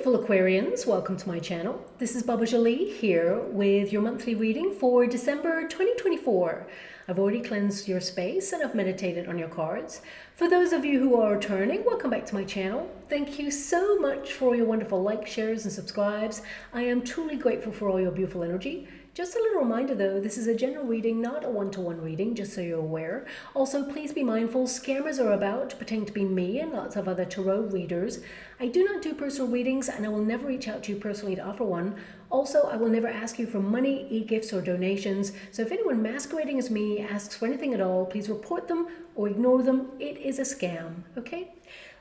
beautiful Aquarians, welcome to my channel. This is Baba Jolie here with your monthly reading for December 2024. I've already cleansed your space and I've meditated on your cards. For those of you who are returning, welcome back to my channel. Thank you so much for your wonderful likes, shares and subscribes. I am truly grateful for all your beautiful energy. Just a little reminder though, this is a general reading, not a one-to-one reading, just so you're aware. Also, please be mindful, scammers are about, pretending to be me and lots of other tarot readers. I do not do personal readings and I will never reach out to you personally to offer one. Also, I will never ask you for money, e-gifts or donations. So if anyone masquerading as me asks for anything at all, please report them or ignore them. It is a scam, okay?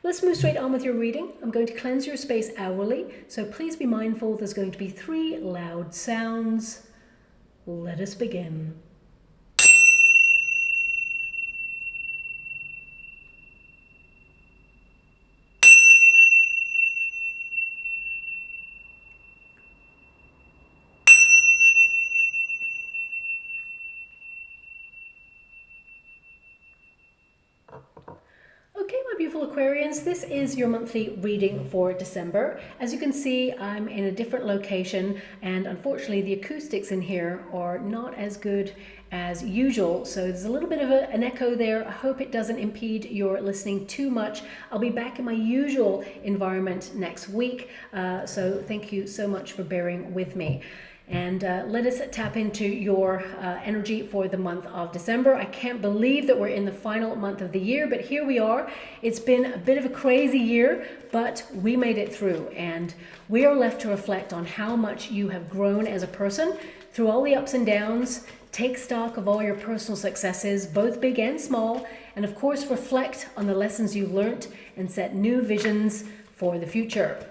Let's move straight on with your reading. I'm going to cleanse your space hourly, so please be mindful there's going to be 3 loud sounds. Let us begin. Okay, my beautiful Aquarians, this is your monthly reading for December. As you can see, I'm in a different location and unfortunately the acoustics in here are not as good as usual. So there's a little bit of an echo there. I hope it doesn't impede your listening too much. I'll be back in my usual environment next week. So thank you so much for bearing with me. And let us tap into your energy for the month of December. I can't believe that we're in the final month of the year, but here we are. It's been a bit of a crazy year, but we made it through. And we are left to reflect on how much you have grown as a person through all the ups and downs. Take stock of all your personal successes, both big and small. And of course, reflect on the lessons you've learned and set new visions for the future.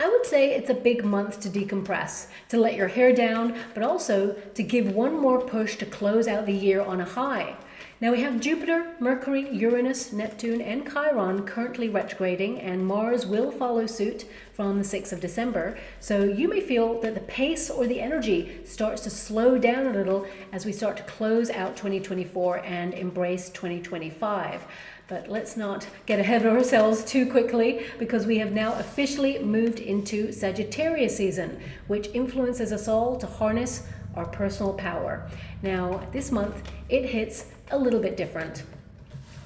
I would say it's a big month to decompress, to let your hair down, but also to give one more push to close out the year on a high. Now we have Jupiter, Mercury, Uranus, Neptune, and Chiron currently retrograding, and Mars will follow suit from the 6th of December. So you may feel that the pace or the energy starts to slow down a little as we start to close out 2024 and embrace 2025. But let's not get ahead of ourselves too quickly because we have now officially moved into Sagittarius season, which influences us all to harness our personal power. Now, this month, it hits a little bit different.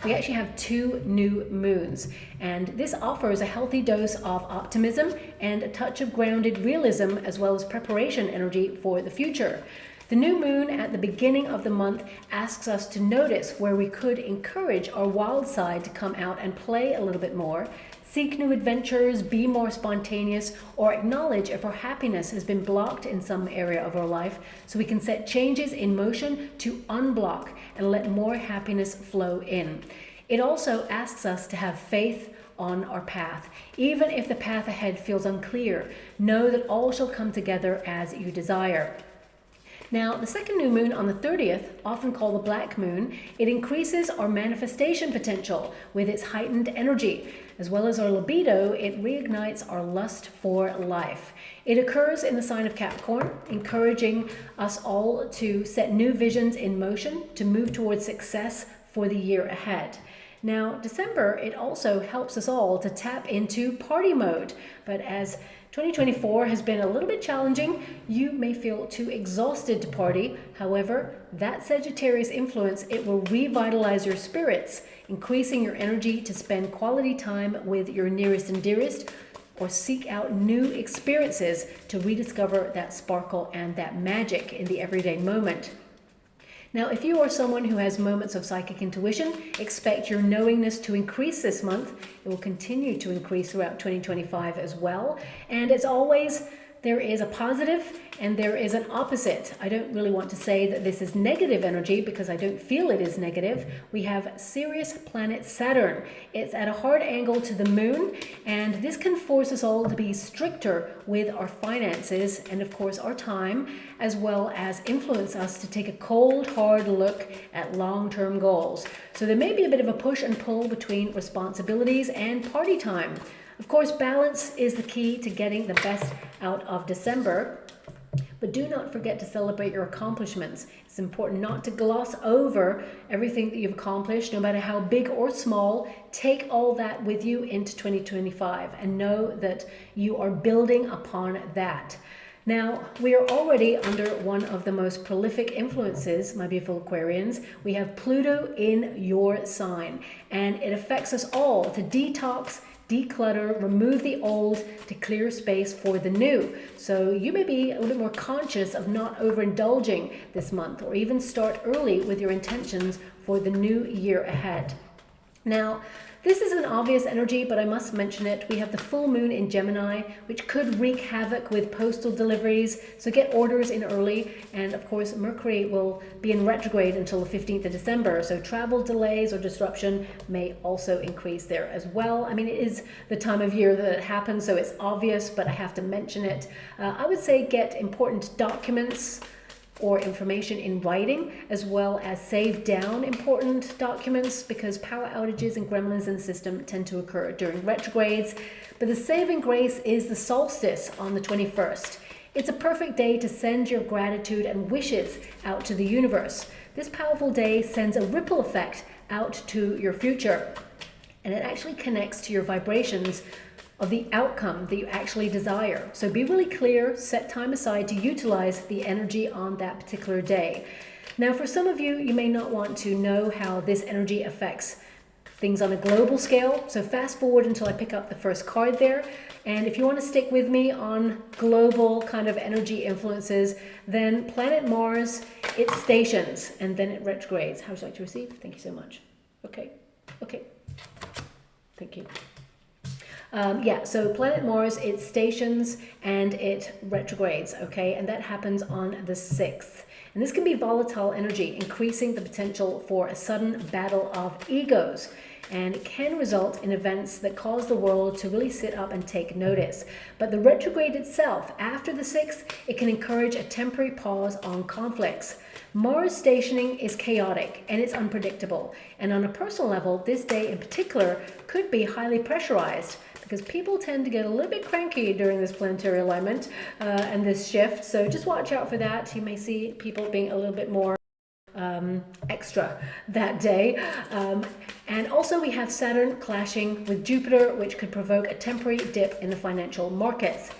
We actually have 2 new moons, and this offers a healthy dose of optimism and a touch of grounded realism as well as preparation energy for the future. The new moon at the beginning of the month asks us to notice where we could encourage our wild side to come out and play a little bit more, seek new adventures, be more spontaneous, or acknowledge if our happiness has been blocked in some area of our life so we can set changes in motion to unblock and let more happiness flow in. It also asks us to have faith on our path. Even if the path ahead feels unclear, know that all shall come together as you desire. Now, the second new moon on the 30th, often called the black moon, it increases our manifestation potential with its heightened energy. As well as our libido, it reignites our lust for life. It occurs in the sign of Capricorn, encouraging us all to set new visions in motion to move towards success for the year ahead. Now, December, it also helps us all to tap into party mode. But as 2024 has been a little bit challenging, you may feel too exhausted to party. However, that Sagittarius influence, it will revitalize your spirits, increasing your energy to spend quality time with your nearest and dearest, or seek out new experiences to rediscover that sparkle and that magic in the everyday moment. Now, if you are someone who has moments of psychic intuition, expect your knowingness to increase this month. It will continue to increase throughout 2025 as well. And as always, there is a positive and there is an opposite. I don't really want to say that this is negative energy because I don't feel it is negative. We have Sirius planet Saturn. It's at a hard angle to the moon, and this can force us all to be stricter with our finances and of course our time, as well as influence us to take a cold, hard look at long-term goals. So there may be a bit of a push and pull between responsibilities and party time. Of course, balance is the key to getting the best out of December. But do not forget to celebrate your accomplishments. It's important not to gloss over everything that you've accomplished, no matter how big or small. Take all that with you into 2025 and know that you are building upon that. Now, we are already under one of the most prolific influences, my beautiful Aquarians. We have Pluto in your sign, and it affects us all to detox, declutter, remove the old to clear space for the new. So you may be a little bit more conscious of not overindulging this month, or even start early with your intentions for the new year ahead. Now, this is an obvious energy, but I must mention it. We have the full moon in Gemini, which could wreak havoc with postal deliveries. So get orders in early. And of course, Mercury will be in retrograde until the 15th of December. So travel delays or disruption may also increase there as well. I mean, it is the time of year that it happens, so it's obvious, but I have to mention it. I would say get important documents or information in writing, as well as save down important documents, because power outages and gremlins in the system tend to occur during retrogrades. But the saving grace is the solstice on the 21st. It's a perfect day to send your gratitude and wishes out to the universe. This powerful day sends a ripple effect out to your future, and it actually connects to your vibrations of the outcome that you actually desire. So be really clear, set time aside to utilize the energy on that particular day. Now, for some of you, you may not want to know how this energy affects things on a global scale. So fast forward until I pick up the first card there. And if you want to stick with me on global kind of energy influences, then planet Mars, it stations and then it retrogrades. How would you like to receive? Thank you so much. Okay. Thank you. So planet Mars, it stations and it retrogrades, okay? And that happens on the 6th. And this can be volatile energy, increasing the potential for a sudden battle of egos. And it can result in events that cause the world to really sit up and take notice. But the retrograde itself, after the 6th, it can encourage a temporary pause on conflicts. Mars stationing is chaotic and it's unpredictable. And on a personal level, this day in particular could be highly pressurized, because people tend to get a little bit cranky during this planetary alignment and this shift. So just watch out for that. You may see people being a little bit more extra that day. And also we have Saturn clashing with Jupiter, which could provoke a temporary dip in the financial markets.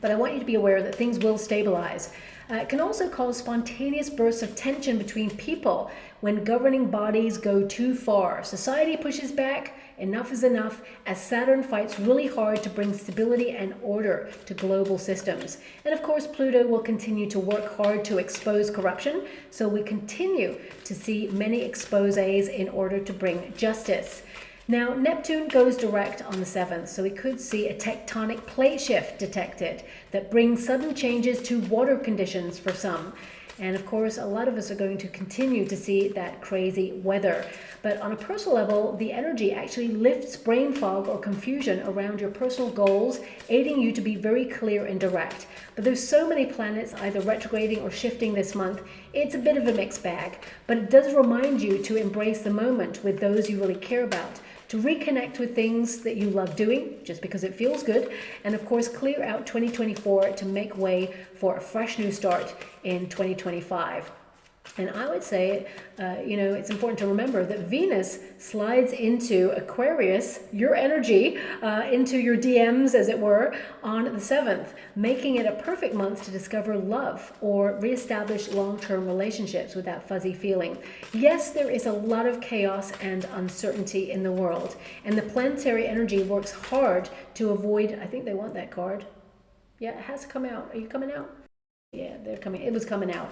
But I want you to be aware that things will stabilize. It can also cause spontaneous bursts of tension between people when governing bodies go too far. Society pushes back, enough is enough, as Saturn fights really hard to bring stability and order to global systems. And of course, Pluto will continue to work hard to expose corruption, so we continue to see many exposés in order to bring justice. Now, Neptune goes direct on the 7th, so we could see a tectonic plate shift detected that brings sudden changes to water conditions for some. And of course, a lot of us are going to continue to see that crazy weather. But on a personal level, the energy actually lifts brain fog or confusion around your personal goals, aiding you to be very clear and direct. But there's so many planets either retrograding or shifting this month, it's a bit of a mixed bag. But it does remind you to embrace the moment with those you really care about, to reconnect with things that you love doing just because it feels good, and of course clear out 2024 to make way for a fresh new start in 2025. And I would say, it's important to remember that Venus slides into Aquarius, your energy, into your DMs, as it were, on the 7th, making it a perfect month to discover love or reestablish long-term relationships with that fuzzy feeling. Yes, there is a lot of chaos and uncertainty in the world, and the planetary energy works hard to avoid, I think they want that card. Yeah, it has come out. Are you coming out? Yeah, they're coming. It was coming out.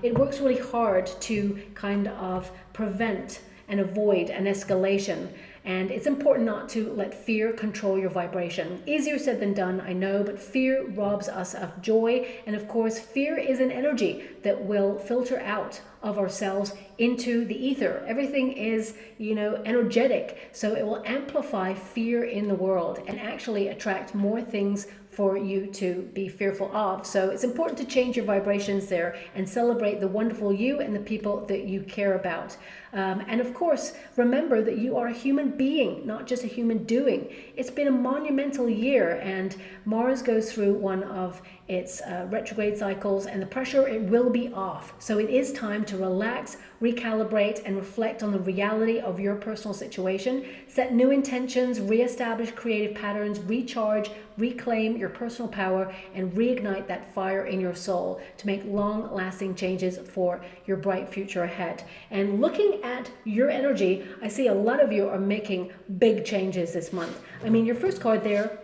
It works really hard to kind of prevent and avoid an escalation. And it's important not to let fear control your vibration. Easier said than done, I know, but fear robs us of joy. And of course, fear is an energy that will filter out of ourselves into the ether. Everything is, energetic. So it will amplify fear in the world and actually attract more things for you to be fearful of. So it's important to change your vibrations there and celebrate the wonderful you and the people that you care about. And of course, remember that you are a human being, not just a human doing. It's been a monumental year, and Mars goes through one of its retrograde cycles, and the pressure, it will be off. So it is time to relax, recalibrate, and reflect on the reality of your personal situation. Set new intentions, reestablish creative patterns, recharge, reclaim your personal power, and reignite that fire in your soul to make long-lasting changes for your bright future ahead. And looking at your energy, I see a lot of you are making big changes this month. I mean, your first card there,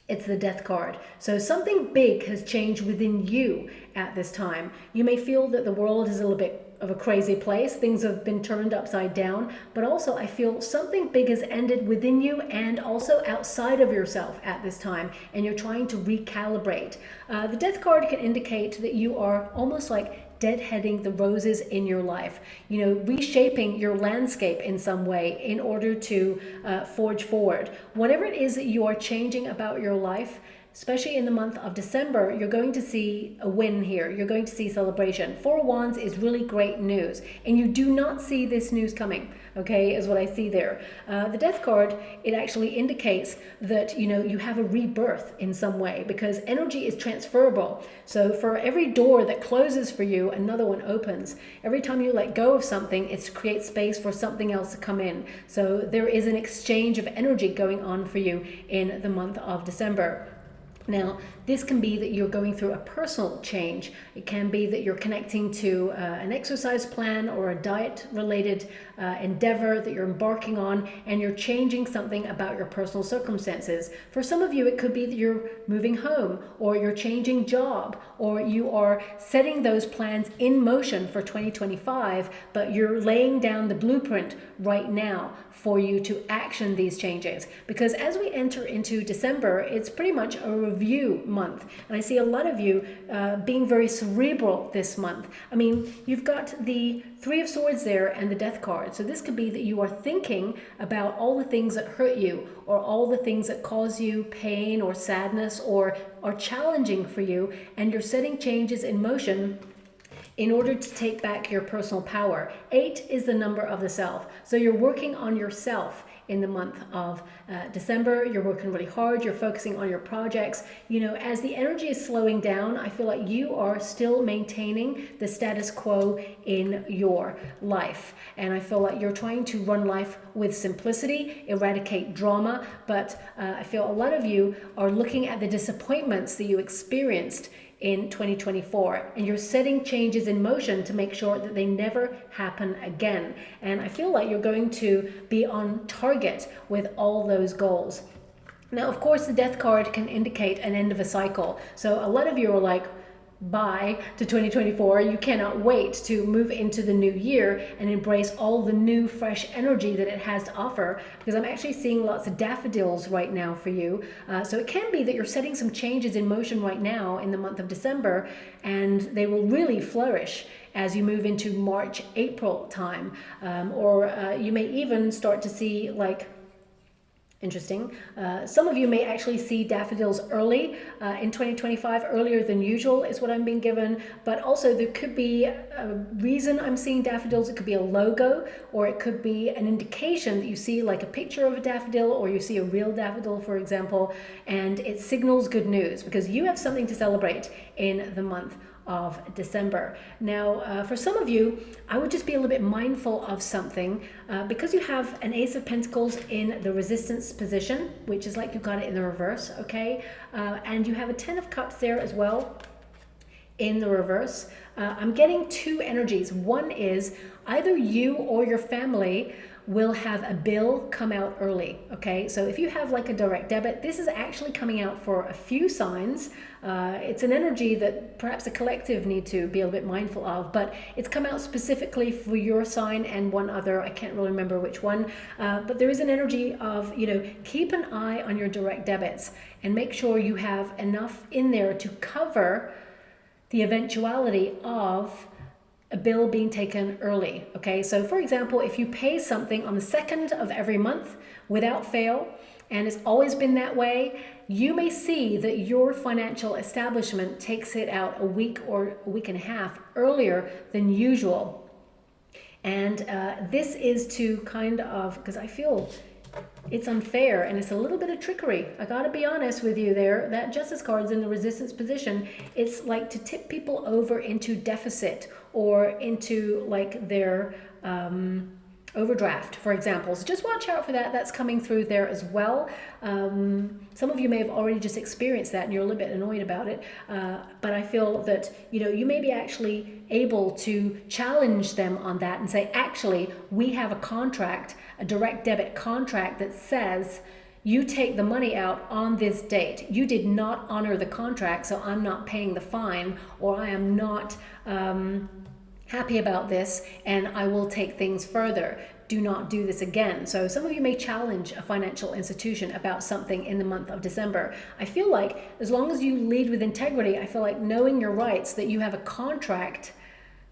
it's the Death card. So something big has changed within you at this time. You may feel that the world is a little bit of a crazy place. Things have been turned upside down, but also I feel something big has ended within you and also outside of yourself at this time, and you're trying to recalibrate. The Death card can indicate that you are almost like deadheading the roses in your life, you know, reshaping your landscape in some way in order to forge forward. Whatever it is that you are changing about your life, especially in the month of December, you're going to see a win here. You're going to see celebration. Four of Wands is really great news, and you do not see this news coming, okay, is what I see there. The Death card, it actually indicates that, you know, you have a rebirth in some way, because energy is transferable. So for every door that closes for you, another one opens. Every time you let go of something, it creates space for something else to come in. So there is an exchange of energy going on for you in the month of December. Now, this can be that you're going through a personal change. It can be that you're connecting to an exercise plan or a diet-related endeavor that you're embarking on, and you're changing something about your personal circumstances. For some of you, it could be that you're moving home, or you're changing job, or you are setting those plans in motion for 2025, but you're laying down the blueprint right now for you to action these changes. Because as we enter into December, it's pretty much a review month. And I see a lot of you being very cerebral this month. I mean, you've got the Three of Swords there and the Death card. So this could be that you are thinking about all the things that hurt you, or all the things that cause you pain or sadness or are challenging for you, and you're setting changes in motion in order to take back your personal power. 8 is the number of the self. So you're working on yourself in the month of December. You're working really hard. You're focusing on your projects. You know, as the energy is slowing down, I feel like you are still maintaining the status quo in your life. And I feel like you're trying to run life with simplicity, eradicate drama. But I feel a lot of you are looking at the disappointments that you experienced in 2024, and you're setting changes in motion to make sure that they never happen again. And I feel like you're going to be on target with all those goals. Now, of course, the Death card can indicate an end of a cycle. So a lot of you are like, bye to 2024. You cannot wait to move into the new year and embrace all the new fresh energy that it has to offer, because I'm actually seeing lots of daffodils right now for you. So it can be that you're setting some changes in motion right now in the month of December, and they will really flourish as you move into March, April time. Or you may even start to see, like, interesting. Some of you may actually see daffodils early in 2025, earlier than usual is what I'm being given. But also there could be a reason I'm seeing daffodils. It could be a logo, or it could be an indication that you see like a picture of a daffodil, or you see a real daffodil, for example, and it signals good news because you have something to celebrate in the month of December. Now, for some of you, I would just be a little bit mindful of something because you have an Ace of Pentacles in the resistance position, which is like you got it in the reverse, okay? And you have a Ten of Cups there as well in the reverse. I'm getting two energies. One is either you or your family will have a bill come out early, okay? So if you have like a direct debit, this is actually coming out for a few signs. It's an energy that perhaps the collective need to be a little bit mindful of, but it's come out specifically for your sign and one other. I can't really remember which one, but there is an energy of, you know, keep an eye on your direct debits and make sure you have enough in there to cover the eventuality of a bill being taken early, okay? So for example, if you pay something on the 2nd of every month without fail, and it's always been that way, you may see that your financial establishment takes it out a week or a week and a half earlier than usual. And this is to kind of, because I feel it's unfair and it's a little bit of trickery. I gotta be honest with you there. That Justice card's in the resistance position. It's like to tip people over into deficit or into like their overdraft, for example. So just watch out for that. That's coming through there as well. Some of you may have already just experienced that and you're a little bit annoyed about it. But I feel that, you know, you may be actually able to challenge them on that and say, actually, we have a contract, a direct debit contract that says you take the money out on this date. You did not honor the contract, so I'm not paying the fine, or I am not happy about this and I will take things further. Do not do this again. So some of you may challenge a financial institution about something in the month of December. I feel like as long as you lead with integrity, I feel like knowing your rights, that you have a contract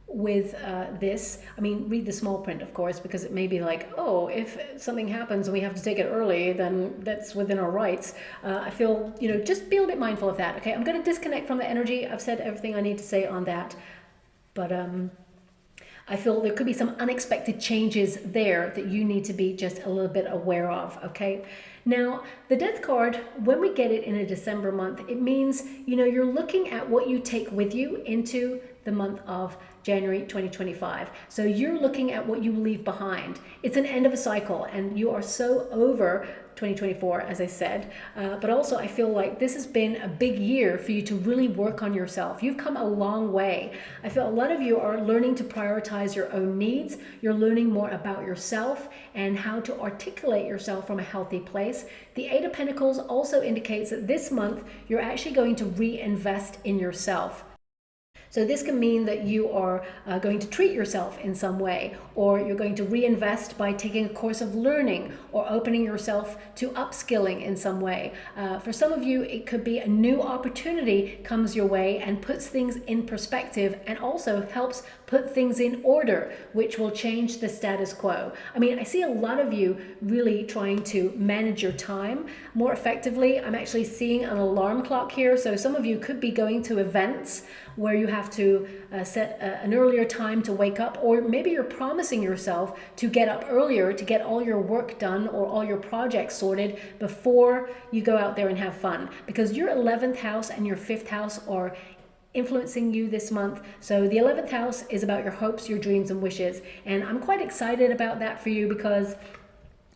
with this. I mean, read the small print, of course, because it may be like, oh, if something happens and we have to take it early, then that's within our rights. I feel, you know, just be a little bit mindful of that. Okay, I'm going to disconnect from the energy. I've said everything I need to say on that. But I feel there could be some unexpected changes there that you need to be just a little bit aware of, okay? Now, the Death card, when we get it in a December month, it means, you know, you're looking at what you take with you into the month of January 2025. So you're looking at what you leave behind. It's an end of a cycle and you are so over 2024, as I said, but also I feel like this has been a big year for you to really work on yourself. You've come a long way. I feel a lot of you are learning to prioritize your own needs. You're learning more about yourself and how to articulate yourself from a healthy place. The Eight of Pentacles also indicates that this month you're actually going to reinvest in yourself. So this can mean that you are going to treat yourself in some way, or you're going to reinvest by taking a course of learning or opening yourself to upskilling in some way. For some of you, it could be a new opportunity comes your way and puts things in perspective and also helps put things in order, which will change the status quo. I mean, I see a lot of you really trying to manage your time more effectively. I'm actually seeing an alarm clock here. So some of you could be going to events where you have to set an earlier time to wake up, or maybe you're promising yourself to get up earlier to get all your work done or all your projects sorted before you go out there and have fun, because your 11th house and your 5th house are influencing you this month. So the 11th house is about your hopes, your dreams and wishes, and I'm quite excited about that for you because,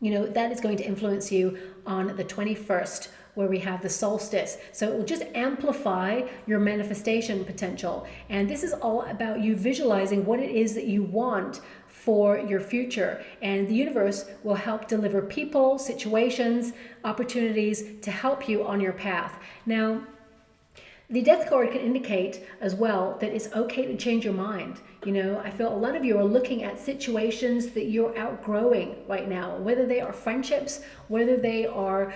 you know, that is going to influence you on the 21st, where we have the solstice. So it will just amplify your manifestation potential. And this is all about you visualizing what it is that you want for your future. And the universe will help deliver people, situations, opportunities to help you on your path. Now, the Death card can indicate as well that it's okay to change your mind. You know, I feel a lot of you are looking at situations that you're outgrowing right now, whether they are friendships, whether they are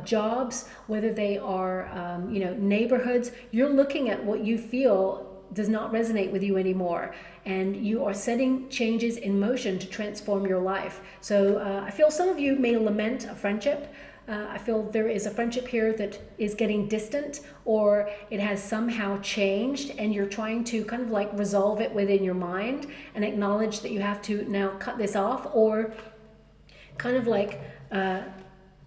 jobs, whether they are, you know, neighborhoods. You're looking at what you feel does not resonate with you anymore, and you are setting changes in motion to transform your life. So I feel some of you may lament a friendship. I feel there is a friendship here that is getting distant, or it has somehow changed, and you're trying to kind of like resolve it within your mind and acknowledge that you have to now cut this off, or kind of like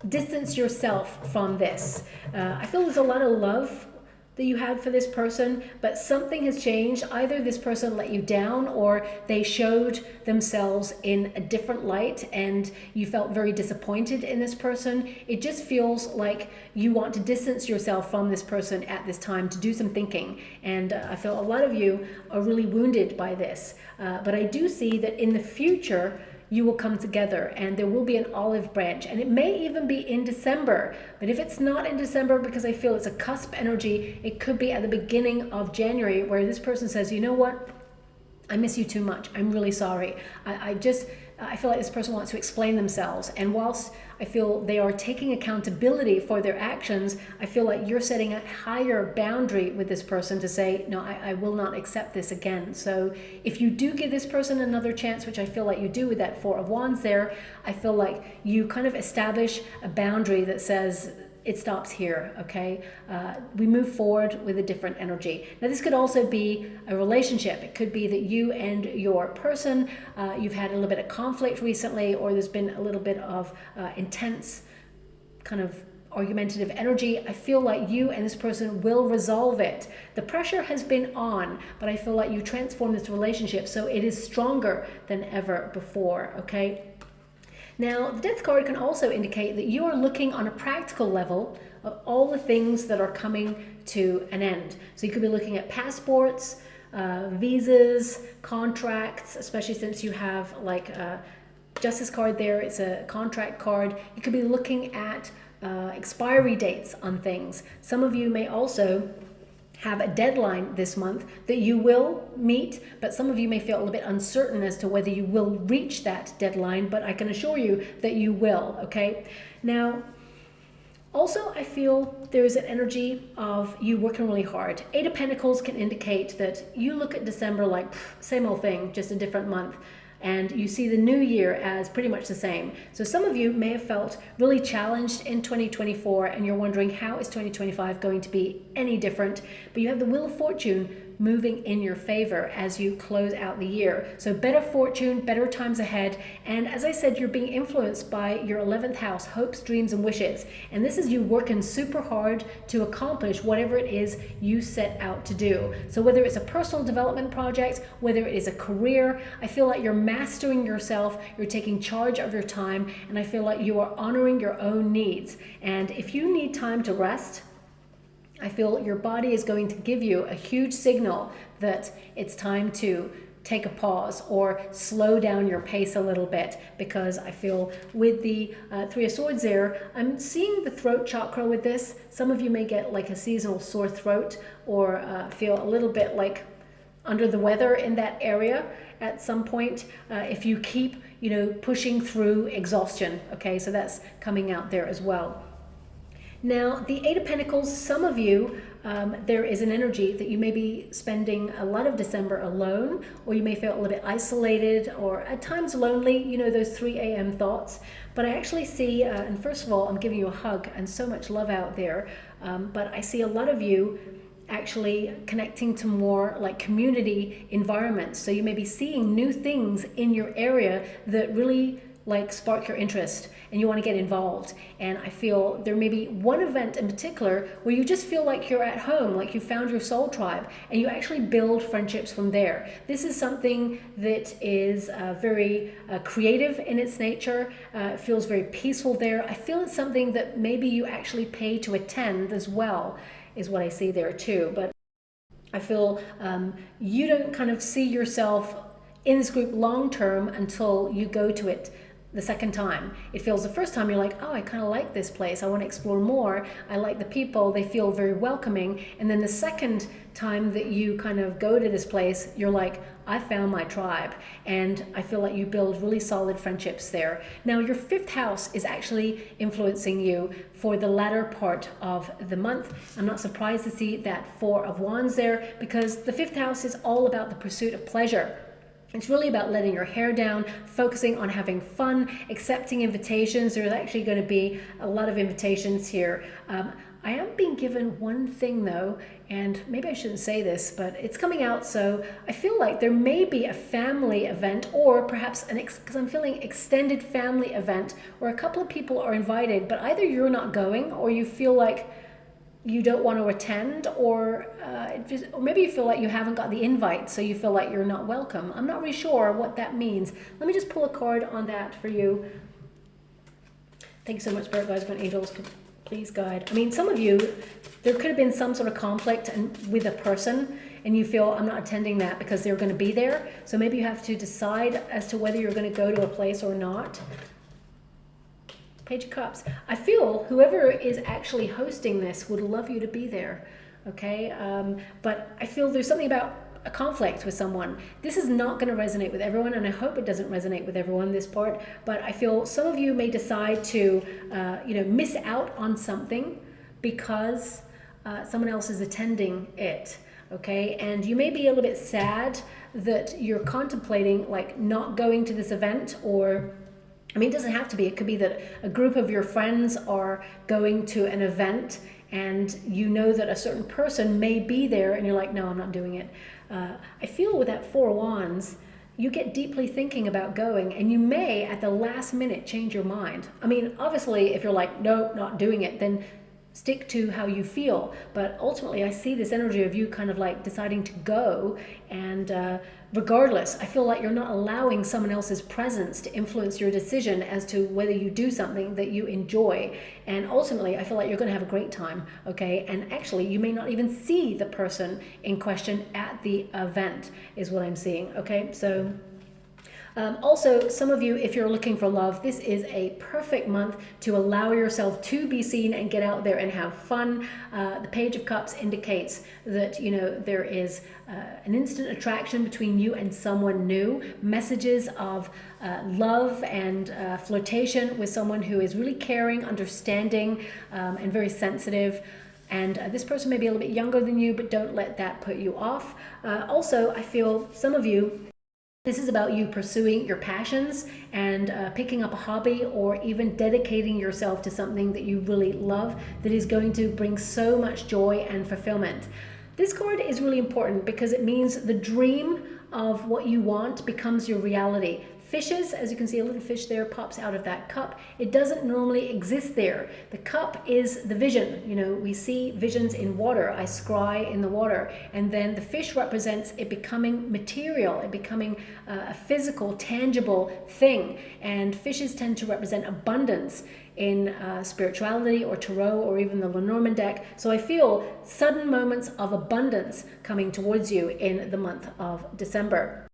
distance yourself from this. I feel there's a lot of love that you had for this person, but something has changed. Either this person let you down, or they showed themselves in a different light and you felt very disappointed in this person. It just feels like you want to distance yourself from this person at this time to do some thinking. And I feel a lot of you are really wounded by this. But I do see that in the future, you will come together and there will be an olive branch, and it may even be in December. But if it's not in December, because I feel it's a cusp energy, it could be at the beginning of January, where this person says, you know what, I miss you too much. I'm really sorry. I feel like this person wants to explain themselves. And whilst I feel they are taking accountability for their actions, I feel like you're setting a higher boundary with this person to say, no, I will not accept this again. So if you do give this person another chance, which I feel like you do with that Four of Wands there, I feel like you kind of establish a boundary that says, it stops here, okay? We move forward with a different energy. Now, this could also be a relationship. It could be that you and your person, you've had a little bit of conflict recently, or there's been a little bit of intense kind of argumentative energy. I feel like you and this person will resolve it. The pressure has been on, but I feel like you transform this relationship so it is stronger than ever before, okay? Now, the Death card can also indicate that you are looking on a practical level of all the things that are coming to an end. So you could be looking at passports, visas, contracts, especially since you have like a Justice card there. It's a contract card. You could be looking at expiry dates on things. Some of you may also have a deadline this month that you will meet, but some of you may feel a little bit uncertain as to whether you will reach that deadline, but I can assure you that you will, okay? Now, also, I feel there's an energy of you working really hard. Eight of Pentacles can indicate that you look at December like, same old thing, just a different month. And you see the new year as pretty much the same. So some of you may have felt really challenged in 2024 and you're wondering, how is 2025 going to be any different? But you have the Wheel of Fortune moving in your favor as you close out the year. So better fortune, better times ahead. And as I said, you're being influenced by your 11th house, hopes, dreams, and wishes. And this is you working super hard to accomplish whatever it is you set out to do. So whether it's a personal development project, whether it is a career, I feel like you're mastering yourself, you're taking charge of your time, and I feel like you are honoring your own needs. And if you need time to rest, I feel your body is going to give you a huge signal that it's time to take a pause or slow down your pace a little bit, because I feel with the Three of Swords there, I'm seeing the throat chakra with this. Some of you may get like a seasonal sore throat or feel a little bit like under the weather in that area at some point if you keep, pushing through exhaustion. Okay, so that's coming out there as well. Now, the Eight of Pentacles, some of you, there is an energy that you may be spending a lot of December alone, or you may feel a little bit isolated or at times lonely, those 3 a.m. thoughts. But I actually see, and first of all, I'm giving you a hug and so much love out there, but I see a lot of you actually connecting to more like community environments. So you may be seeing new things in your area that really like spark your interest and you want to get involved. And I feel there may be one event in particular where you just feel like you're at home, like you found your soul tribe, and you actually build friendships from there. This is something that is very creative in its nature. It feels very peaceful there. I feel it's something that maybe you actually pay to attend as well, is what I see there too. But I feel you don't kind of see yourself in this group long term until you go to it the second time. It feels the first time you're like, oh, I kind of like this place, I want to explore more, I like the people, they feel very welcoming. And then the second time that you kind of go to this place, you're like, I found my tribe. And I feel like you build really solid friendships there. Now, your 5th house is actually influencing you for the latter part of the month. I'm not surprised to see that 4 of Wands there, because the 5th house is all about the pursuit of pleasure. It's really about letting your hair down, focusing on having fun, accepting invitations. There's actually going to be a lot of invitations here. I am being given one thing though, and maybe I shouldn't say this, but it's coming out, so I feel like there may be a family event, or perhaps because I'm feeling extended family event where a couple of people are invited, but either you're not going or you feel like you don't want to attend, or maybe you feel like you haven't got the invite, so you feel like you're not welcome. I'm not really sure what that means. Let me just pull a card on that for you. Thank you so much, Spirit Guides and Angels. Please guide. I mean, some of you, there could have been some sort of conflict with a person, and you feel, I'm not attending that because they're going to be there. So maybe you have to decide as to whether you're going to go to a place or not. Page of Cups. I feel whoever is actually hosting this would love you to be there, okay? But I feel there's something about a conflict with someone. This is not going to resonate with everyone, and I hope it doesn't resonate with everyone, this part, but I feel some of you may decide to, miss out on something because someone else is attending it, okay? And you may be a little bit sad that you're contemplating like not going to this event, or I mean, it doesn't have to be. It could be that a group of your friends are going to an event and you know that a certain person may be there and you're like, no, I'm not doing it. I feel with that Four of Wands, you get deeply thinking about going and you may at the last minute change your mind. I mean, obviously, if you're like, nope, not doing it, then stick to how you feel. But ultimately, I see this energy of you kind of like deciding to go, and regardless, I feel like you're not allowing someone else's presence to influence your decision as to whether you do something that you enjoy. And ultimately, I feel like you're going to have a great time, okay? And actually, you may not even see the person in question at the event, is what I'm seeing, okay? So also, some of you, if you're looking for love, this is a perfect month to allow yourself to be seen and get out there and have fun. The Page of Cups indicates that, you know, there is an instant attraction between you and someone new. Messages of love and flirtation with someone who is really caring, understanding, and very sensitive. And this person may be a little bit younger than you, but don't let that put you off. Also, I feel some of you, this is about you pursuing your passions and picking up a hobby or even dedicating yourself to something that you really love that is going to bring so much joy and fulfillment. This card is really important because it means the dream of what you want becomes your reality. Fishes, as you can see, a little fish there pops out of that cup. It doesn't normally exist there. The cup is the vision. You know, we see visions in water. I scry in the water. And then the fish represents it becoming material, it becoming a physical, tangible thing. And fishes tend to represent abundance in spirituality or tarot or even the Lenormand deck. So I feel sudden moments of abundance coming towards you in the month of December.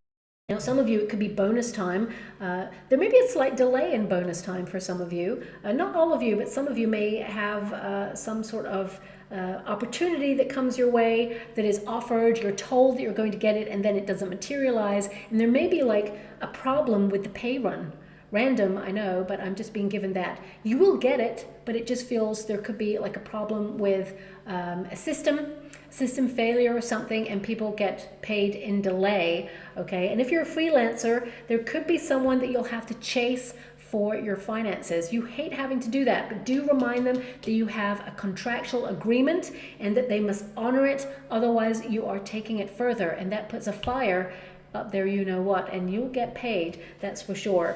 Now, some of you, it could be bonus time. There may be a slight delay in bonus time for some of you. Not all of you, but some of you may have some sort of opportunity that comes your way that is offered. You're told that you're going to get it and then it doesn't materialize. And there may be like a problem with the pay run. Random, I know, but I'm just being given that. You will get it, but it just feels there could be like a problem with a system failure or something, and people get paid in delay, okay? And if you're a freelancer, there could be someone that you'll have to chase for your finances. You hate having to do that, but do remind them that you have a contractual agreement and that they must honor it, otherwise you are taking it further, and that puts a fire up there, you know what, and you'll get paid, that's for sure.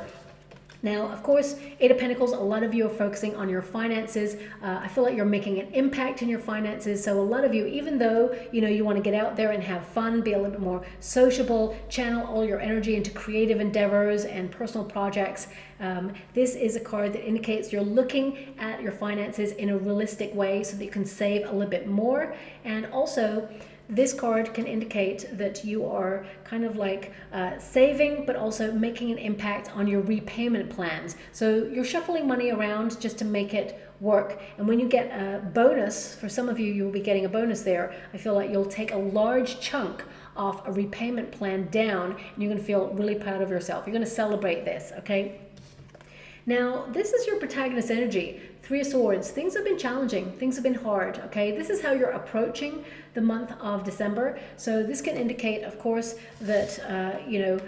Now, of course, Eight of Pentacles, a lot of you are focusing on your finances. I feel like you're making an impact in your finances. So a lot of you, even though, you know, you want to get out there and have fun, be a little bit more sociable, channel all your energy into creative endeavors and personal projects, this is a card that indicates you're looking at your finances in a realistic way so that you can save a little bit more. And also, this card can indicate that you are kind of like saving, but also making an impact on your repayment plans. So you're shuffling money around just to make it work. And when you get a bonus, for some of you, you will be getting a bonus there. I feel like you'll take a large chunk off a repayment plan down, and you're going to feel really proud of yourself. You're going to celebrate this, okay? Now, this is your protagonist energy. Three of Swords. Things have been challenging. Things have been hard, okay? This is how you're approaching the month of December. So this can indicate, of course, that, you know,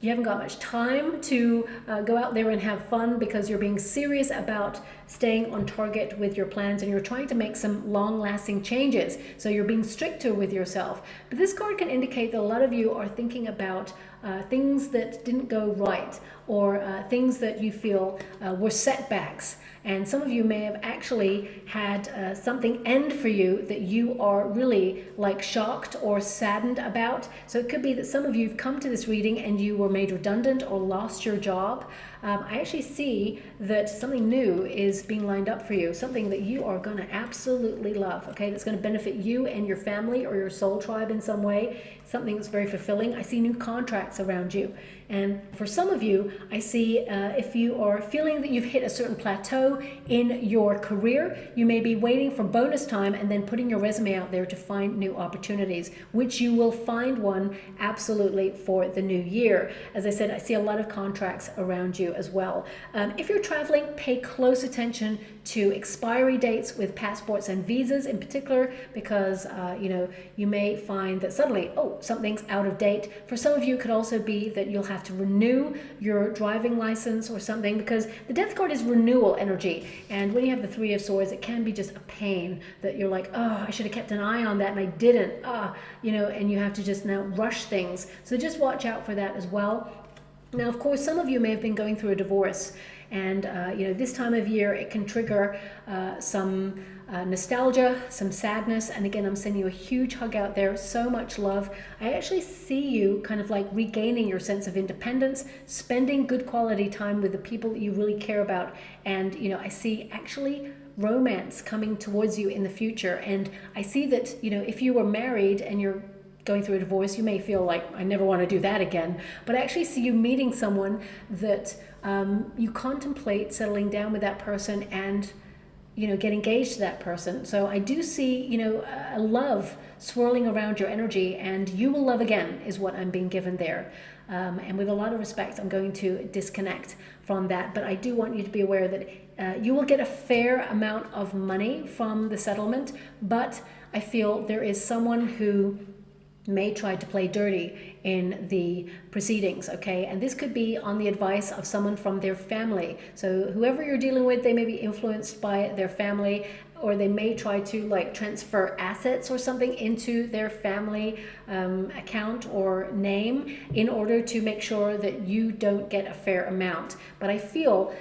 you haven't got much time to go out there and have fun because you're being serious about staying on target with your plans and you're trying to make some long-lasting changes. So you're being stricter with yourself. But this card can indicate that a lot of you are thinking about things that didn't go right, or things that you feel were setbacks. And some of you may have actually had something end for you that you are really like shocked or saddened about. So it could be that some of you have come to this reading and you were made redundant or lost your job. I actually see that something new is being lined up for you, something that you are going to absolutely love, okay? That's going to benefit you and your family or your soul tribe in some way, something that's very fulfilling. I see new contracts around you. And for some of you, I see if you are feeling that you've hit a certain plateau in your career, you may be waiting for bonus time and then putting your resume out there to find new opportunities, which you will find one absolutely for the new year. As I said, I see a lot of contracts around you as well. If you're traveling, pay close attention to expiry dates with passports and visas in particular, because you know, you may find that suddenly, oh, something's out of date. For some of you, it could also be that you'll have to renew your driving license or something, because the Death card is renewal energy. And when you have the Three of Swords, it can be just a pain that you're like, oh, I should have kept an eye on that and I didn't, you know, and you have to just now rush things. So just watch out for that as well. Now, of course, some of you may have been going through a divorce, and you know, this time of year it can trigger some nostalgia, some sadness. And again, I'm sending you a huge hug out there, so much love. I actually see you kind of like regaining your sense of independence, spending good quality time with the people that you really care about. And you know, I see actually romance coming towards you in the future. And I see that, you know, if you were married and you're going through a divorce, you may feel like, I never want to do that again. But I actually see you meeting someone that you contemplate settling down with that person and, you know, get engaged to that person. So I do see, you know, a love swirling around your energy, and you will love again is what I'm being given there. And with a lot of respect, I'm going to disconnect from that. But I do want you to be aware that you will get a fair amount of money from the settlement, but I feel there is someone who may try to play dirty in the proceedings, okay? And this could be on the advice of someone from their family. So whoever you're dealing with, they may be influenced by their family, or they may try to like transfer assets or something into their family account or name in order to make sure that you don't get a fair amount. But I feel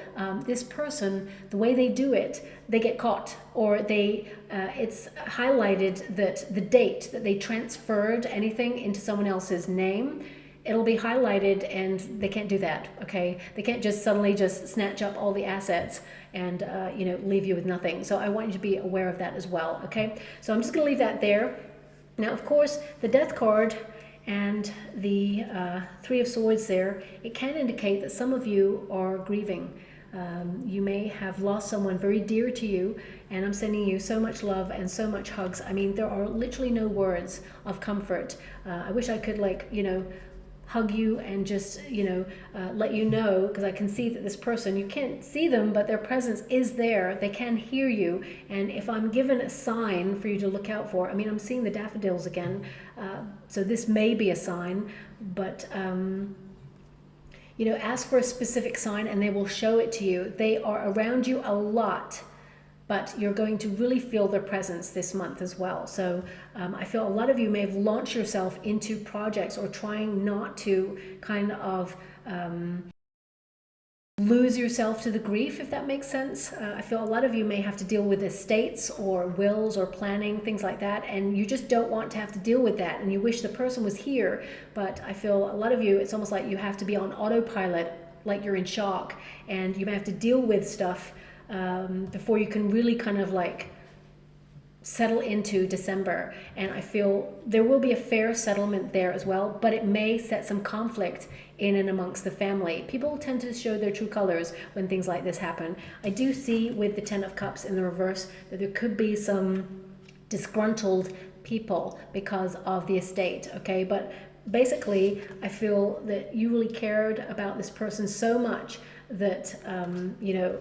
this person, the way they do it, they get caught, or they it's highlighted that the date that they transferred anything into someone else's name, it'll be highlighted, and they can't do that, okay? They can't just suddenly just snatch up all the assets and you know, leave you with nothing. So I want you to be aware of that as well, okay? So I'm just going to leave that there. Now, of course, the Death card and the Three of Swords there, it can indicate that some of you are grieving. You may have lost someone very dear to you, and I'm sending you so much love and so much hugs. I mean, there are literally no words of comfort. I wish I could, like, you know, hug you and just, you know, let you know, because I can see that this person, you can't see them, but their presence is there. They can hear you. And if I'm given a sign for you to look out for, I mean, I'm seeing the daffodils again, so this may be a sign, but you know, ask for a specific sign and they will show it to you. They are around you a lot, but you're going to really feel their presence this month as well. So I feel a lot of you may have launched yourself into projects or trying not to kind of lose yourself to the grief, if that makes sense. I feel a lot of you may have to deal with estates or wills or planning, things like that, and you just don't want to have to deal with that, and you wish the person was here. But I feel a lot of you, it's almost like you have to be on autopilot, like you're in shock, and you may have to deal with stuff before you can really kind of like settle into December. And I feel there will be a fair settlement there as well, but it may set some conflict in and amongst the family. People tend to show their true colors when things like this happen. I do see with the Ten of Cups in the reverse that there could be some disgruntled people because of the estate, okay? But basically, I feel that you really cared about this person so much that, you know,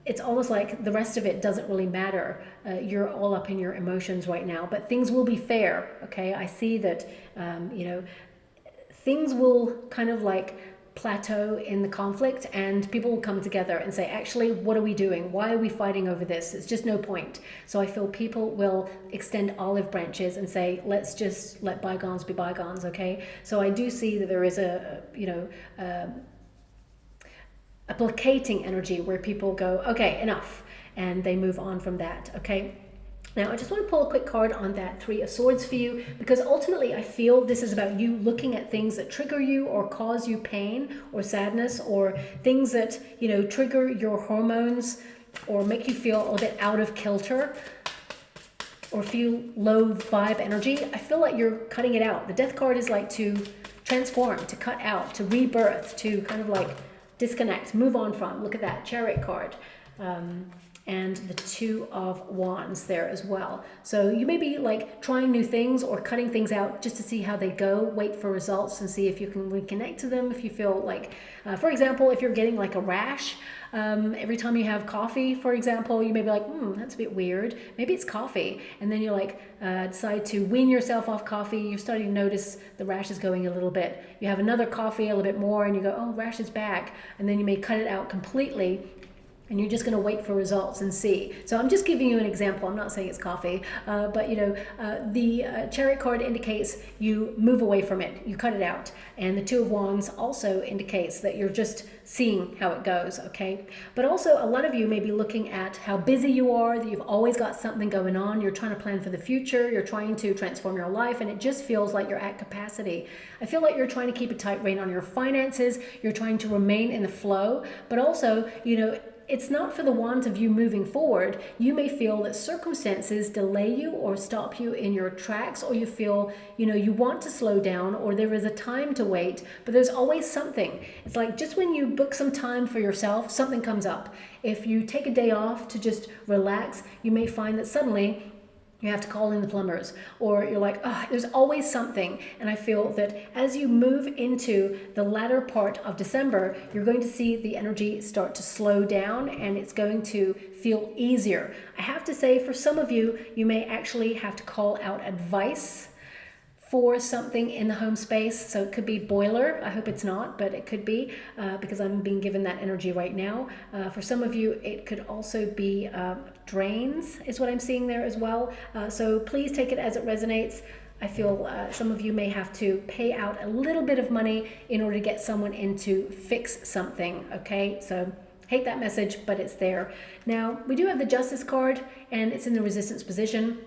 it's almost like the rest of it doesn't really matter. You're all up in your emotions right now, but things will be fair, okay? I see that, you know, things will kind of like plateau in the conflict, and people will come together and say, actually, what are we doing? Why are we fighting over this? It's just no point. So I feel people will extend olive branches and say, let's just let bygones be bygones, okay? So I do see that there is a, you know, a placating energy where people go, okay, enough, and they move on from that, okay? Now, I just want to pull a quick card on that Three of Swords for you, because ultimately I feel this is about you looking at things that trigger you or cause you pain or sadness, or things that, you know, trigger your hormones or make you feel a little bit out of kilter or feel low vibe energy. I feel like you're cutting it out. The Death card is like to transform, to cut out, to rebirth, to kind of like disconnect, move on from. Look at that Chariot card. and the Two of Wands there as well. So you may be like trying new things or cutting things out just to see how they go, wait for results and see if you can reconnect to them. If you feel like, for example, if you're getting like a rash, every time you have coffee, for example, you may be like, that's a bit weird. Maybe it's coffee. And then you like decide to wean yourself off coffee. You're starting to notice the rash is going a little bit. You have another coffee a little bit more and you go, oh, rash is back. And then you may cut it out completely. And you're just going to wait for results and see. So I'm just giving you an example. I'm not saying it's coffee, but the Chariot card indicates you move away from it. You cut it out. And the Two of Wands also indicates that you're just seeing how it goes, okay? But also a lot of you may be looking at how busy you are, that you've always got something going on. You're trying to plan for the future. You're trying to transform your life, and it just feels like you're at capacity. I feel like you're trying to keep a tight rein on your finances. You're trying to remain in the flow, but also, it's not for the want of you moving forward. You may feel that circumstances delay you or stop you in your tracks, or you feel, you want to slow down, or there is a time to wait, but there's always something. It's like just when you book some time for yourself, something comes up. If you take a day off to just relax, you may find that suddenly you have to call in the plumbers, or you're like, there's always something. And I feel that as you move into the latter part of December, you're going to see the energy start to slow down and it's going to feel easier. I have to say, for some of you, you may actually have to call out advice for something in the home space. So it could be boiler. I hope it's not, but it could be because I'm being given that energy right now. For some of you, it could also be drains is what I'm seeing there as well. So please take it as it resonates. I feel some of you may have to pay out a little bit of money in order to get someone in to fix something, okay? So hate that message, but it's there. Now, we do have the Justice card, and it's in the resistance position.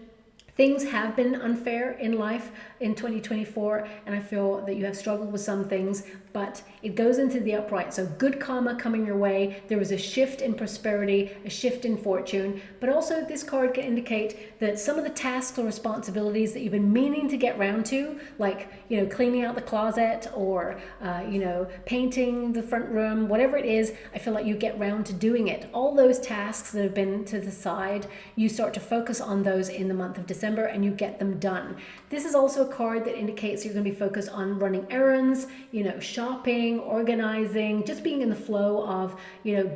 Things have been unfair in life in 2024, and I feel that you have struggled with some things, but it goes into the upright. So good karma coming your way. There was a shift in prosperity, a shift in fortune, but also this card can indicate that some of the tasks or responsibilities that you've been meaning to get round to, like, cleaning out the closet or, painting the front room, whatever it is, I feel like you get round to doing it. All those tasks that have been to the side, you start to focus on those in the month of December and you get them done. This is also a card that indicates you're going to be focused on running errands, shopping, organizing, just being in the flow of,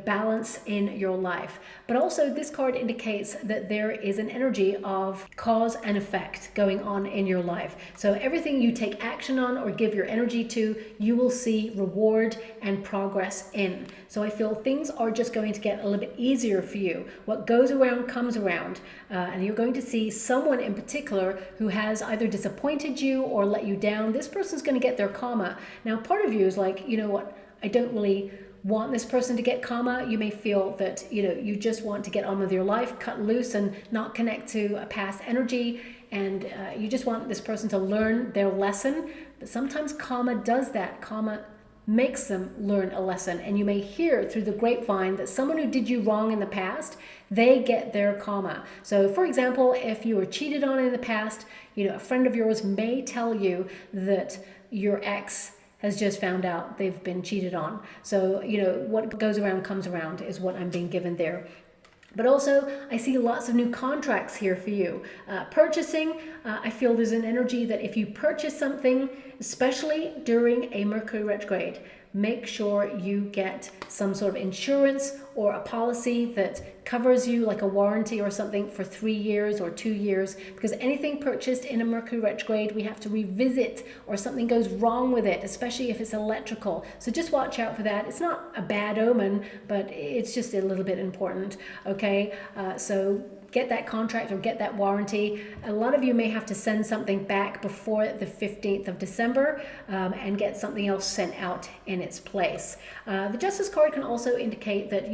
balance in your life. But also this card indicates that there is an energy of cause and effect going on in your life. So everything you take action on or give your energy to, you will see reward and progress in. So I feel things are just going to get a little bit easier for you. What goes around comes around, and you're going to see someone in particular who has either disappointed you or let you down. This person's going to get their karma. Now, part of you is like, I don't really want this person to get karma. You may feel that, you just want to get on with your life, cut loose and not connect to a past energy. And you just want this person to learn their lesson. But sometimes karma does that. Karma makes them learn a lesson. And you may hear through the grapevine that someone who did you wrong in the past, they get their karma. So for example, if you were cheated on in the past, a friend of yours may tell you that your ex has just found out they've been cheated on. So, what goes around comes around is what I'm being given there. But also, I see lots of new contracts here for you. Purchasing, I feel there's an energy that if you purchase something, especially during a Mercury retrograde, make sure you get some sort of insurance or a policy that covers you, like a warranty or something, for 3 years or 2 years, because anything purchased in a Mercury retrograde we have to revisit, or something goes wrong with it, especially if it's electrical. So just watch out for that. It's not a bad omen, but it's just a little bit important, okay? So get that contract or get that warranty. A lot of you may have to send something back before the 15th of December and get something else sent out in its place. The Justice card can also indicate that,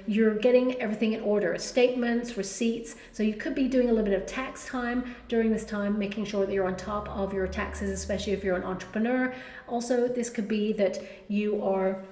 you're getting everything in order, statements, receipts. So you could be doing a little bit of tax time during this time, making sure that you're on top of your taxes, especially if you're an entrepreneur. Also, this could be that you are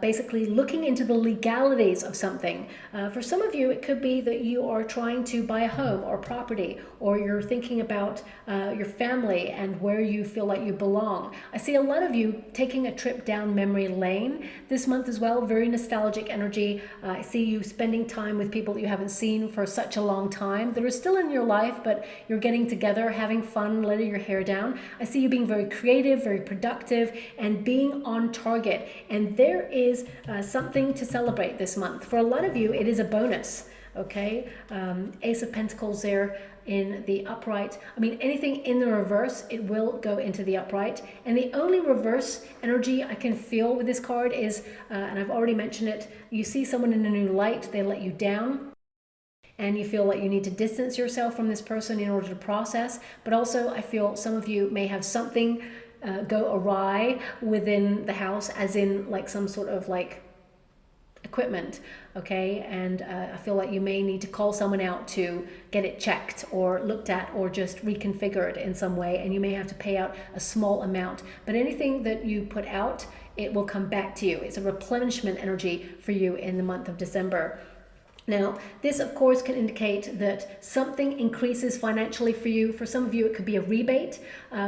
basically looking into the legalities of something. For some of you, it could be that you are trying to buy a home or property, or you're thinking about your family and where you feel like you belong. I see a lot of you taking a trip down memory lane this month as well, very nostalgic energy. I see you spending time with people that you haven't seen for such a long time that are still in your life, but you're getting together, having fun, letting your hair down. I see you being very creative, very productive, and being on target. And there is something to celebrate this month. For a lot of you, it is a bonus. Okay, Ace of Pentacles there in the upright. I mean, anything in the reverse, it will go into the upright. And the only reverse energy I can feel with this card is, and I've already mentioned it, you see someone in a new light, they let you down, and you feel like you need to distance yourself from this person in order to process. But also, I feel some of you may have something go awry within the house, as in like some sort of like equipment, okay? And I feel like you may need to call someone out to get it checked or looked at or just reconfigured in some way, and you may have to pay out a small amount. But anything that you put out, it will come back to you. It's a replenishment energy for you in the month of December. Now, this of course can indicate that something increases financially for you. For some of you, it could be a rebate.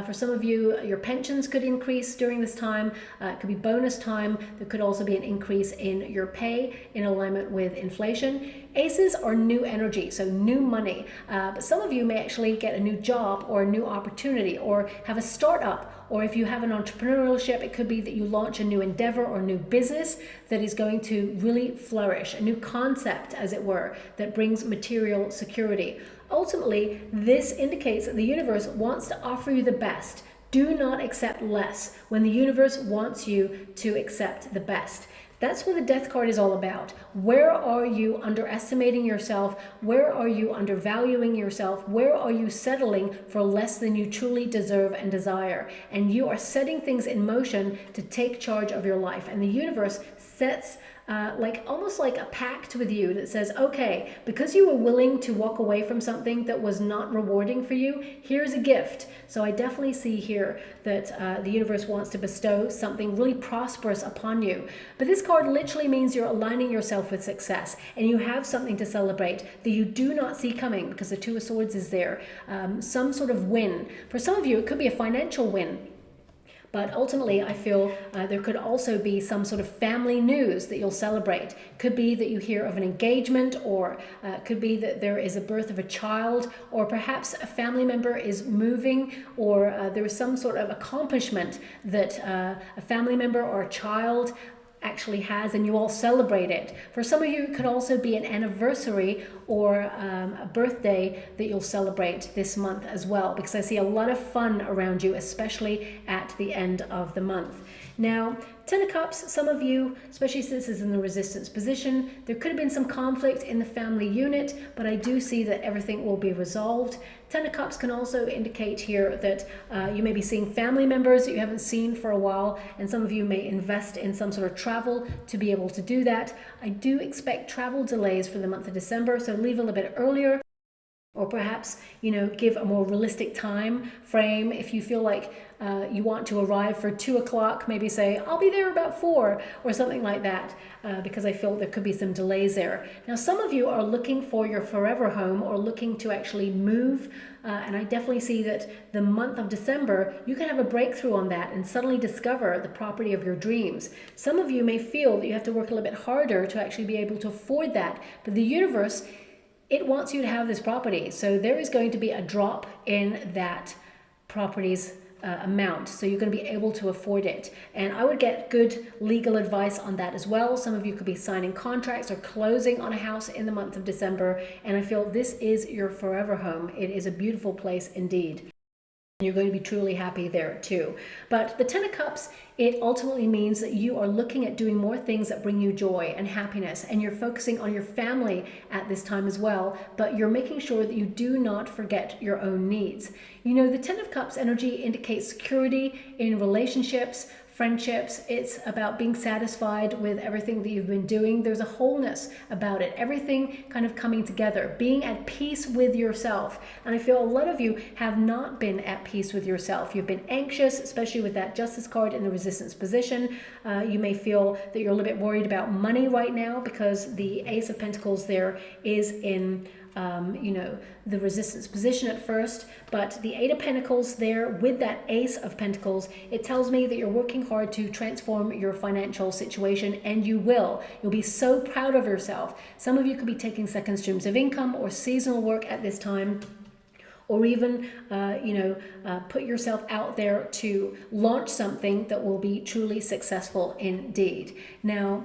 For some of you, your pensions could increase during this time. It could be bonus time. There could also be an increase in your pay in alignment with inflation. Aces are new energy, so new money. But some of you may actually get a new job or a new opportunity or have a startup. Or if you have an entrepreneurship, it could be that you launch a new endeavor or new business that is going to really flourish, a new concept, as it were, that brings material security. Ultimately, this indicates that the universe wants to offer you the best. Do not accept less when the universe wants you to accept the best. That's what the Death card is all about. Where are you underestimating yourself? Where are you undervaluing yourself? Where are you settling for less than you truly deserve and desire? And you are setting things in motion to take charge of your life. And the universe sets almost like a pact with you that says, okay, because you were willing to walk away from something that was not rewarding for you, here's a gift. So I definitely see here that the universe wants to bestow something really prosperous upon you. But this card literally means you're aligning yourself with success, and you have something to celebrate that you do not see coming, because the Two of Swords is there. Some sort of win. For some of you, it could be a financial win. But ultimately, I feel there could also be some sort of family news that you'll celebrate. Could be that you hear of an engagement, or could be that there is a birth of a child, or perhaps a family member is moving, or there is some sort of accomplishment that a family member or a child actually has, and you all celebrate it. For some of you, it could also be an anniversary or a birthday that you'll celebrate this month as well, because I see a lot of fun around you, especially at the end of the month. Now, Ten of Cups, some of you, especially since it's in the resistance position, there could have been some conflict in the family unit, but I do see that everything will be resolved. Ten of Cups can also indicate here that you may be seeing family members that you haven't seen for a while, and some of you may invest in some sort of travel to be able to do that. I do expect travel delays for the month of December, so leave a little bit earlier. Or perhaps, give a more realistic time frame. If you feel like you want to arrive for 2 o'clock, maybe say, I'll be there about 4 or something like that, because I feel there could be some delays there. Now, some of you are looking for your forever home or looking to actually move. And I definitely see that the month of December, you can have a breakthrough on that and suddenly discover the property of your dreams. Some of you may feel that you have to work a little bit harder to actually be able to afford that. But the universe, it wants you to have this property. So there is going to be a drop in that property's amount. So you're going to be able to afford it. And I would get good legal advice on that as well. Some of you could be signing contracts or closing on a house in the month of December. And I feel this is your forever home. It is a beautiful place indeed. You're going to be truly happy there too. But the Ten of Cups, it ultimately means that you are looking at doing more things that bring you joy and happiness, and you're focusing on your family at this time as well, but you're making sure that you do not forget your own needs. The Ten of Cups energy indicates security in relationships, friendships. It's about being satisfied with everything that you've been doing. There's a wholeness about it. Everything kind of coming together, being at peace with yourself. And I feel a lot of you have not been at peace with yourself. You've been anxious, especially with that Justice card in the resistance position. You may feel that you're a little bit worried about money right now because the Ace of Pentacles there is in the resistance position at first, but the Eight of Pentacles there with that Ace of Pentacles, it tells me that you're working hard to transform your financial situation, and you will. You'll be so proud of yourself. Some of you could be taking second streams of income or seasonal work at this time, or even, put yourself out there to launch something that will be truly successful indeed. Now,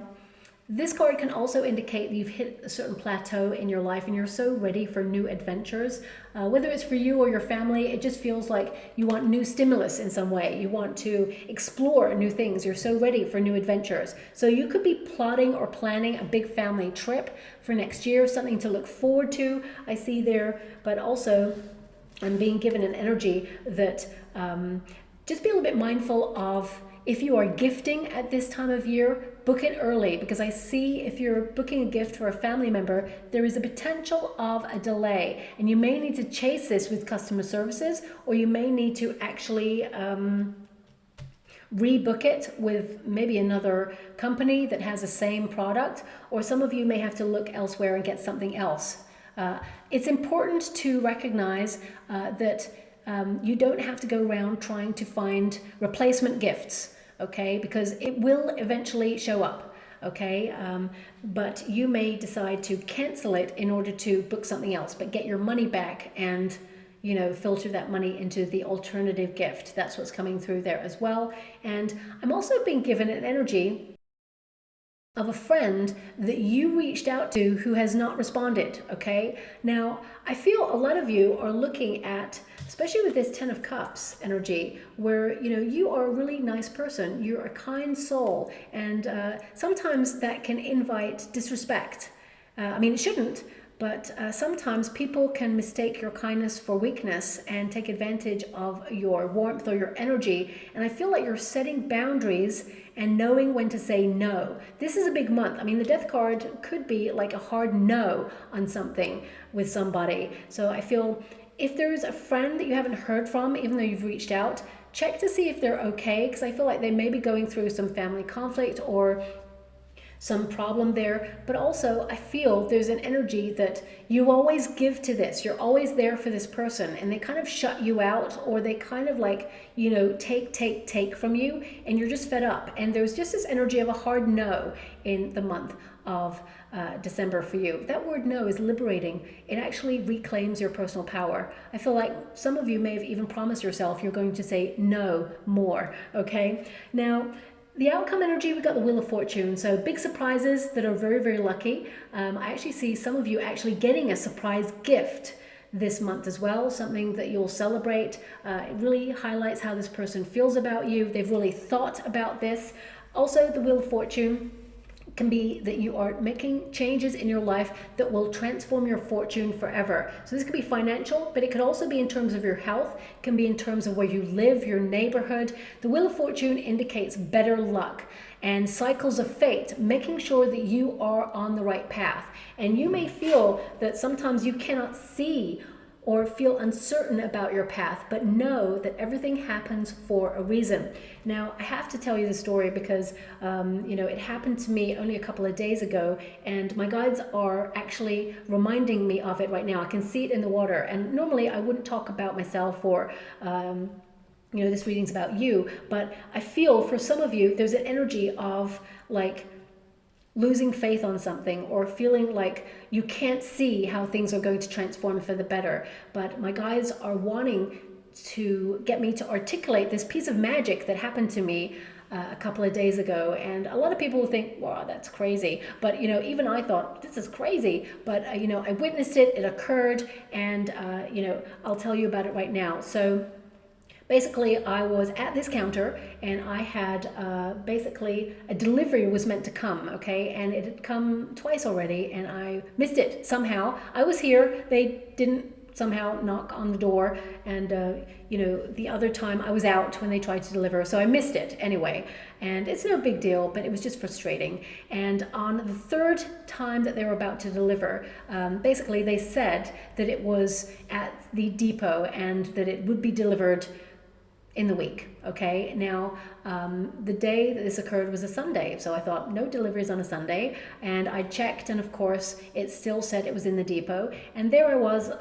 this card can also indicate that you've hit a certain plateau in your life and you're so ready for new adventures. Whether it's for you or your family, it just feels like you want new stimulus in some way. You want to explore new things. You're so ready for new adventures. So you could be plotting or planning a big family trip for next year, something to look forward to, I see there. But also, I'm being given an energy that just be a little bit mindful of, if you are gifting at this time of year, book it early, because I see if you're booking a gift for a family member, there is a potential of a delay, and you may need to chase this with customer services, or you may need to actually rebook it with maybe another company that has the same product, or some of you may have to look elsewhere and get something else. It's important to recognize that you don't have to go around trying to find replacement gifts, okay? Because it will eventually show up, okay? But you may decide to cancel it in order to book something else, but get your money back and, filter that money into the alternative gift. That's what's coming through there as well. And I'm also being given an energy of a friend that you reached out to who has not responded, okay? Now, I feel a lot of you are looking at, especially with this Ten of Cups energy, where, you are a really nice person. You're a kind soul. And sometimes that can invite disrespect. It shouldn't, but sometimes people can mistake your kindness for weakness and take advantage of your warmth or your energy. And I feel like you're setting boundaries and knowing when to say no. This is a big month. The Death card could be like a hard no on something with somebody. So I feel if there's a friend that you haven't heard from, even though you've reached out, check to see if they're okay, because I feel like they may be going through some family conflict or some problem there. But also I feel there's an energy that you always give to this. You're always there for this person, and they kind of shut you out, or they kind of take from you, and you're just fed up. And there's just this energy of a hard no in the month of December for you. That word no is liberating. It actually reclaims your personal power. I feel like some of you may have even promised yourself you're going to say no more, okay? Now, the outcome energy, we got the Wheel of Fortune. So big surprises that are very, very lucky. I actually see some of you actually getting a surprise gift this month as well, something that you'll celebrate. It really highlights how this person feels about you. They've really thought about this. Also, the Wheel of Fortune can be that you are making changes in your life that will transform your fortune forever. So this could be financial, but it could also be in terms of your health. It can be in terms of where you live, your neighborhood. The Wheel of Fortune indicates better luck and cycles of fate, making sure that you are on the right path. And you may feel that sometimes you cannot see or feel uncertain about your path, but know that everything happens for a reason. Now, I have to tell you the story because, it happened to me only a couple of days ago, and my guides are actually reminding me of it right now. I can see it in the water, and normally I wouldn't talk about myself or, this reading's about you, but I feel for some of you, there's an energy of losing faith on something, or feeling like you can't see how things are going to transform for the better. But my guides are wanting to get me to articulate this piece of magic that happened to me a couple of days ago. And a lot of people think, wow, that's crazy. But, even I thought, this is crazy. But, I witnessed it, it occurred, and, I'll tell you about it right now. So basically, I was at this counter, and I had basically a delivery was meant to come, okay? And it had come twice already, and I missed it somehow. I was here, they didn't somehow knock on the door, and you know, the other time I was out when they tried to deliver, so I missed it anyway. And it's no big deal, but it was just frustrating. And on the third time that they were about to deliver, basically they said that it was at the depot and that it would be delivered in the week. Okay, now the day that this occurred was a Sunday, so I thought no deliveries on a Sunday, and I checked, and of course it still said it was in the depot. And there I was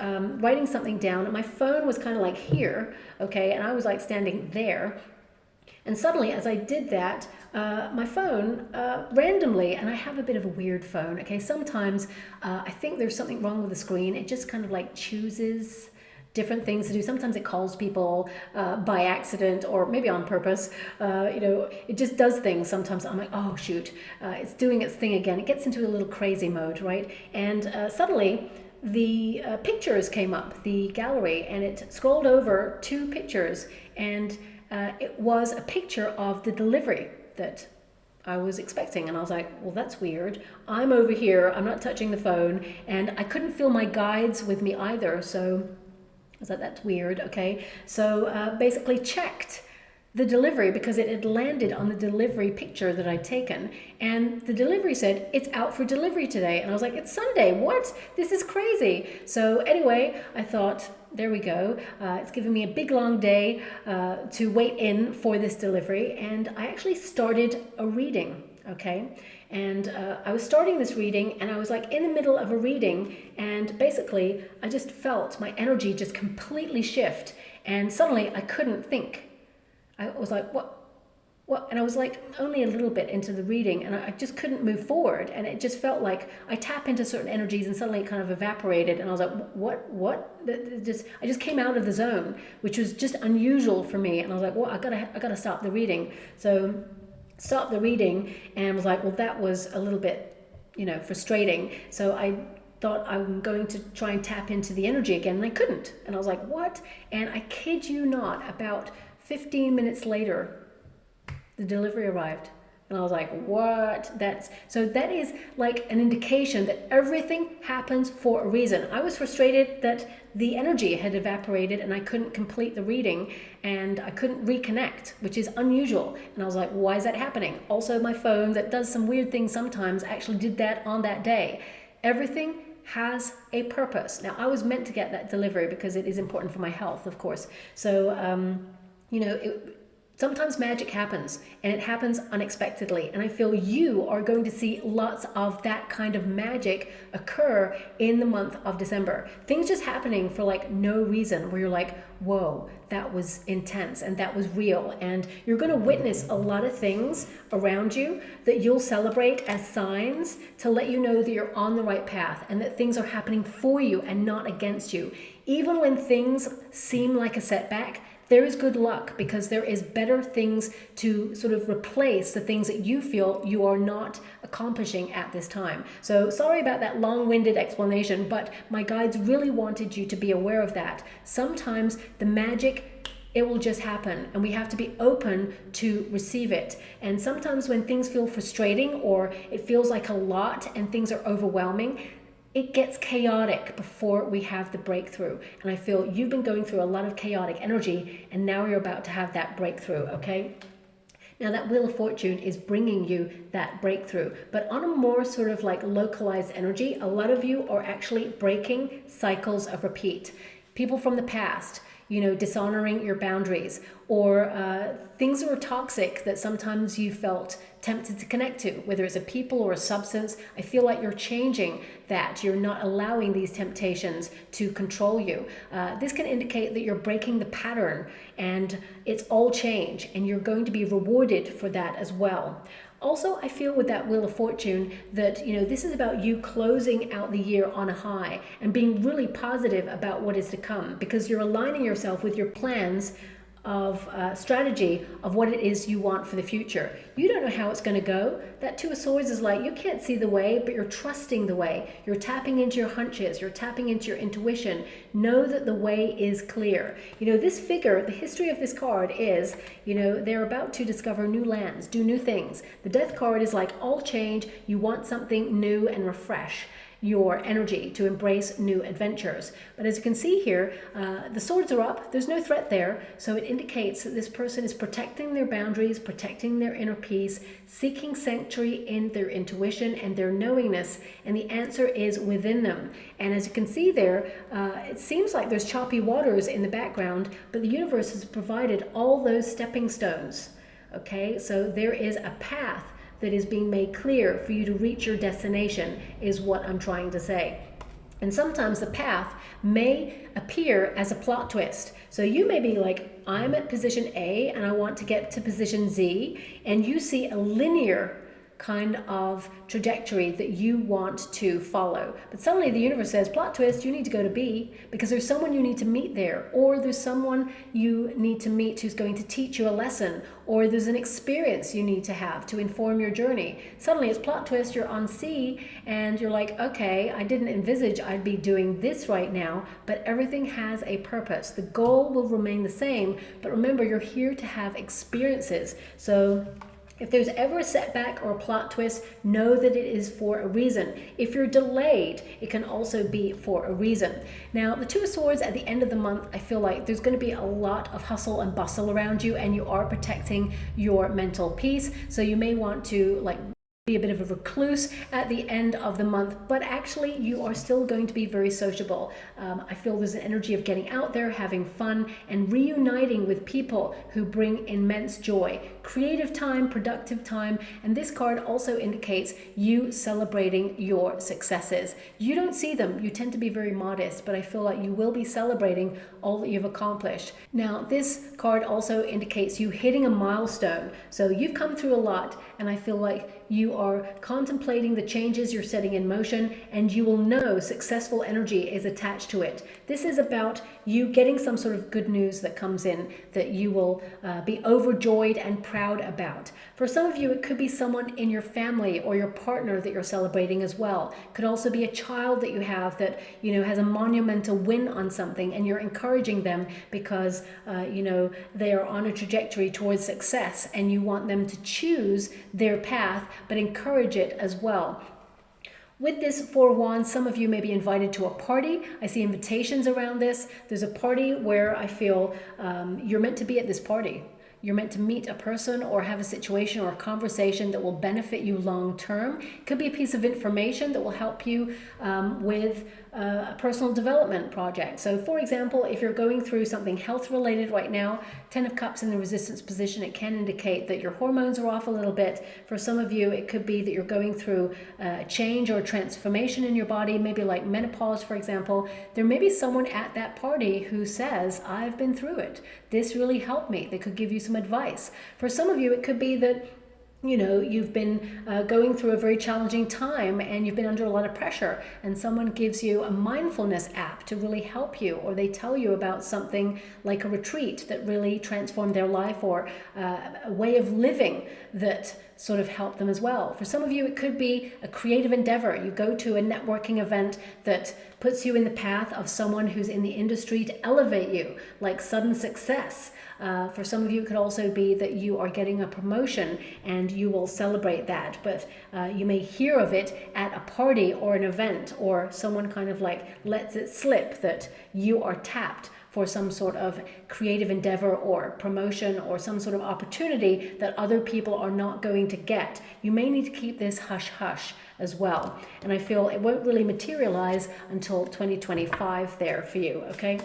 writing something down, and my phone was kind of like here, okay, and I was like standing there. And suddenly, as I did that, my phone randomly, and I have a bit of a weird phone, okay, sometimes I think there's something wrong with the screen. It just kind of like chooses different things to do. Sometimes it calls people by accident, or maybe on purpose. You know, it just does things. Sometimes I'm like, oh shoot, it's doing its thing again. It gets into a little crazy mode, right? And suddenly the pictures came up, the gallery, and it scrolled over 2 pictures, and it was a picture of the delivery that I was expecting. And I was like, well, that's weird. I'm over here, I'm not touching the phone, and I couldn't feel my guides with me either. So I was like, that's weird, okay. So basically checked the delivery, because it had landed on the delivery picture that I'd taken, and the delivery said it's out for delivery today. And I was like, it's Sunday, what? This is crazy. So anyway, I thought, there we go. It's given me a big long day to wait in for this delivery, and I actually started a reading, okay. And I was starting this reading, and I was like in the middle of a reading, and basically I just felt my energy just completely shift, and suddenly I couldn't think. I was like, what? And I was like only a little bit into the reading, and I just couldn't move forward. And it just felt like I tap into certain energies, and suddenly it kind of evaporated. And I was like, what? I just came out of the zone, which was just unusual for me. And I was like, well, I gotta stop the reading. So stopped the reading, and was like, well, that was a little bit, you know, frustrating. So I thought I'm going to try and tap into the energy again, and I couldn't. And I was like, what? And I kid you not, about 15 minutes later, the delivery arrived. And I was like, what? So that is like an indication that everything happens for a reason. I was frustrated that the energy had evaporated and I couldn't complete the reading, and I couldn't reconnect, which is unusual. And I was like, why is that happening? Also, my phone that does some weird things sometimes actually did that on that day. Everything has a purpose. Now, I was meant to get that delivery because it is important for my health, of course. So, you know, sometimes magic happens, and it happens unexpectedly. And I feel you are going to see lots of that kind of magic occur in the month of December. Things just happening for like no reason, where you're like, whoa, that was intense and that was real. And you're going to witness a lot of things around you that you'll celebrate as signs to let you know that you're on the right path, and that things are happening for you and not against you. Even when things seem like a setback, there is good luck, because there is better things to sort of replace the things that you feel you are not accomplishing at this time. So sorry about that long-winded explanation, but my guides really wanted you to be aware of that. Sometimes the magic, it will just happen, and we have to be open to receive it. And sometimes when things feel frustrating, or it feels like a lot and things are overwhelming, it gets chaotic before we have the breakthrough. And I feel you've been going through a lot of chaotic energy, and now you're about to have that breakthrough, okay? Now that Wheel of Fortune is bringing you that breakthrough, but on a more sort of like localized energy, a lot of you are actually breaking cycles of repeat. People from the past, you know, dishonoring your boundaries, or things that were toxic that sometimes you felt tempted to connect to, whether it's a people or a substance. I feel like you're changing that. You're not allowing these temptations to control you. This can indicate that you're breaking the pattern, and it's all change, and you're going to be rewarded for that as well. Also, I feel with that Wheel of Fortune that, you know, this is about you closing out the year on a high and being really positive about what is to come, because you're aligning yourself with your plans of strategy of what it is you want for the future. You don't know how it's going to go. That Two of Swords is like, you can't see the way, but you're trusting the way. You're tapping into your hunches. You're tapping into your intuition. Know that the way is clear. You know, this figure, the history of this card is, you know, they're about to discover new lands, do new things. The Death card is like all change. You want something new and refresh. your energy to embrace new adventures. But as you can see here, the swords are up. There's no threat there. So it indicates that this person is protecting their boundaries, protecting their inner peace, seeking sanctuary in their intuition and their knowingness. And the answer is within them. And as you can see there, it seems like there's choppy waters in the background, but the universe has provided all those stepping stones. Okay, so there is a path that is being made clear for you to reach your destination, is what I'm trying to say. And sometimes the path may appear as a plot twist. So you may be like, I'm at position A and I want to get to position Z, and you see a linear kind of trajectory that you want to follow. But suddenly the universe says, plot twist, you need to go to B because there's someone you need to meet there, or there's someone you need to meet who's going to teach you a lesson, or there's an experience you need to have to inform your journey. Suddenly it's plot twist, you're on C and you're like, okay, I didn't envisage I'd be doing this right now, but everything has a purpose. The goal will remain the same, but remember, you're here to have experiences. So if there's ever a setback or a plot twist, know that it is for a reason. If you're delayed, it can also be for a reason. Now, the Two of Swords at the end of the month, I feel like there's going to be a lot of hustle and bustle around you, and you are protecting your mental peace. So you may want to be a bit of a recluse at the end of the month, but actually you are still going to be very sociable. I feel there's an energy of getting out there, having fun, and reuniting with people who bring immense joy. Creative time, productive time, and this card also indicates you celebrating your successes. You don't see them, you tend to be very modest, but I feel like you will be celebrating all that you've accomplished. Now, this card also indicates you hitting a milestone. So you've come through a lot, and I feel like you are contemplating the changes you're setting in motion, and you will know successful energy is attached to it. This is about you getting some sort of good news that comes in that you will be overjoyed and proud about. For some of you, it could be someone in your family or your partner that you're celebrating as well. Could also be a child that you have that, you know, has a monumental win on something, and you're encouraging them because, you know, they are on a trajectory towards success, and you want them to choose their path, but encourage it as well. With this Four of Wands, some of you may be invited to a party. I see invitations around this. There's a party where I feel you're meant to be at this party. You're meant to meet a person or have a situation or a conversation that will benefit you long term. It could be a piece of information that will help you with a personal development project. So for example, if you're going through something health related right now, 10 of Cups in the resistance position, it can indicate that your hormones are off a little bit. For some of you, it could be that you're going through a change or transformation in your body, maybe like menopause, for example. There may be someone at that party who says, I've been through it. This really helped me. They could give you some advice. For some of you, it could be that, you know, you've been going through a very challenging time and you've been under a lot of pressure, and someone gives you a mindfulness app to really help you, or they tell you about something like a retreat that really transformed their life, or a way of living that sort of helped them as well. For some of you, it could be a creative endeavor. You go to a networking event that puts you in the path of someone who's in the industry to elevate you, like sudden success. For some of you, it could also be that you are getting a promotion and you will celebrate that, but you may hear of it at a party or an event, or someone kind of like lets it slip that you are tapped for some sort of creative endeavor or promotion or some sort of opportunity that other people are not going to get. You may need to keep this hush hush as well. And I feel it won't really materialize until 2025 there for you, okay?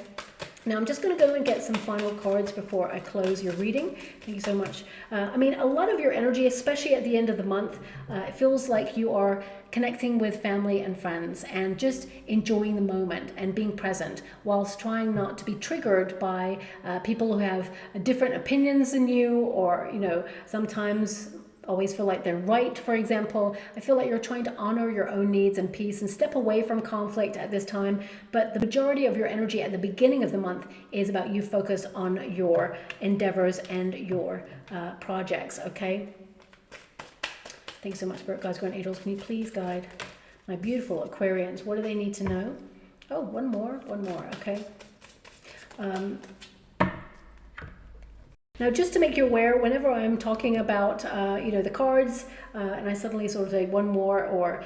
Now I'm just going to go and get some final cards before I close your reading. Thank you so much. I mean, a lot of your energy, especially at the end of the month, it feels like you are connecting with family and friends and just enjoying the moment and being present, whilst trying not to be triggered by people who have different opinions than you, or, you know, sometimes always feel like they're right, for example. I feel like you're trying to honor your own needs and peace and step away from conflict at this time. But the majority of your energy at the beginning of the month is about you focus on your endeavors and your projects, okay? Thanks so much, Spirit Guides, Guardian Angels. Can you please guide my beautiful Aquarians? What do they need to know? Oh, one more, okay. Now, just to make you aware, whenever I'm talking about, the cards, and I suddenly sort of say one more or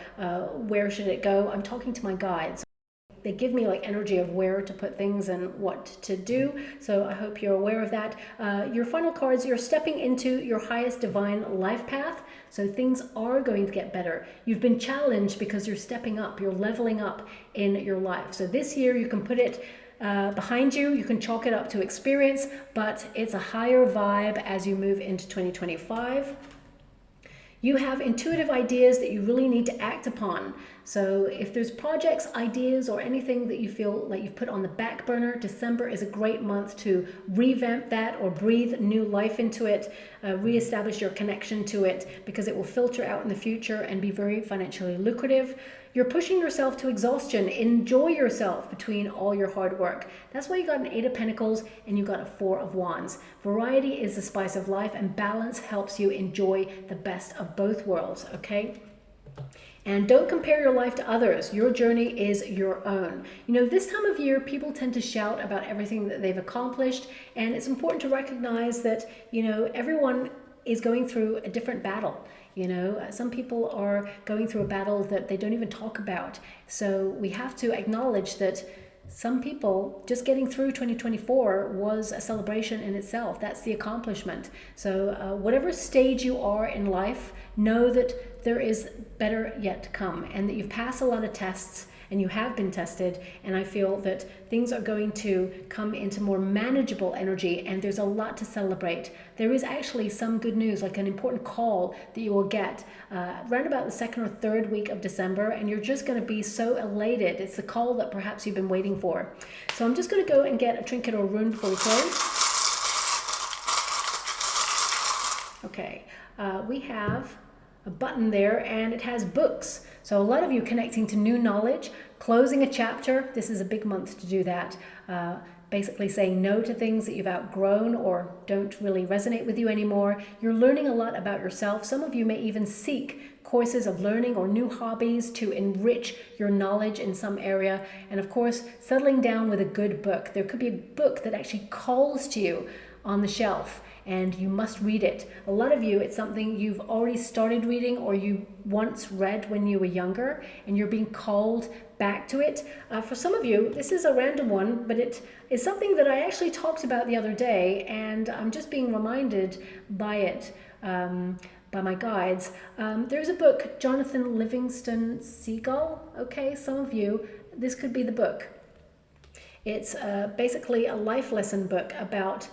where should it go, I'm talking to my guides. They give me like energy of where to put things and what to do. So I hope you're aware of that. Your final cards, you're stepping into your highest divine life path. So things are going to get better. You've been challenged because you're stepping up, you're leveling up in your life. So this year you can put it behind you, you can chalk it up to experience, but it's a higher vibe as you move into 2025. You have intuitive ideas that you really need to act upon. So if there's projects, ideas, or anything that you feel like you've put on the back burner, December is a great month to revamp that or breathe new life into it, reestablish your connection to it, because it will filter out in the future and be very financially lucrative. You're pushing yourself to exhaustion. Enjoy yourself between all your hard work. That's why you got an 8 of Pentacles and you got a 4 of Wands. Variety is the spice of life, and balance helps you enjoy the best of both worlds, okay? And don't compare your life to others. Your journey is your own. This time of year, people tend to shout about everything that they've accomplished, and it's important to recognize that, everyone is going through a different battle. Some people are going through a battle that they don't even talk about. So we have to acknowledge that some people just getting through 2024 was a celebration in itself. That's the accomplishment. So whatever stage you are in life, know that there is better yet to come, and that you've passed a lot of tests and you have been tested, and I feel that things are going to come into more manageable energy, and there's a lot to celebrate. There is actually some good news, like an important call that you will get around about the 2nd or 3rd week of December, and you're just going to be so elated. It's the call that perhaps you've been waiting for. So I'm just going to go and get a trinket or a rune before we close. Okay, we have a button there, and it has books. So a lot of you connecting to new knowledge, closing a chapter. This is a big month to do that. Basically saying no to things that you've outgrown or don't really resonate with you anymore. You're learning a lot about yourself. Some of you may even seek courses of learning or new hobbies to enrich your knowledge in some area. And of course, settling down with a good book. There could be a book that actually calls to you on the shelf, and you must read it. A lot of you, it's something you've already started reading or you once read when you were younger, and you're being called back to it. For some of you, this is a random one, but it is something that I actually talked about the other day, and I'm just being reminded by it, by my guides. There's a book, Jonathan Livingston Seagull. Okay, some of you, this could be the book. It's basically a life lesson book about,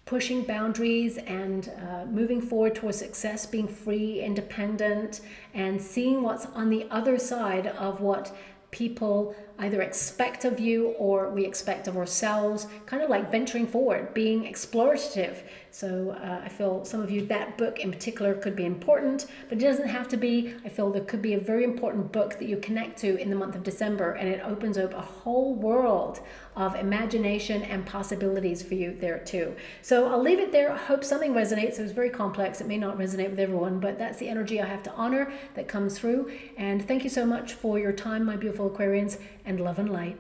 pushing boundaries and moving forward towards success, being free, independent, and seeing what's on the other side of what people either expect of you or we expect of ourselves, kind of like venturing forward, being explorative. So I feel some of you, that book in particular could be important, but it doesn't have to be. I feel there could be a very important book that you connect to in the month of December, and it opens up a whole world of imagination and possibilities for you there too. So I'll leave it there. I hope something resonates. It was very complex. It may not resonate with everyone, but that's the energy I have to honor that comes through. And thank you so much for your time, my beautiful Aquarians, and love and light.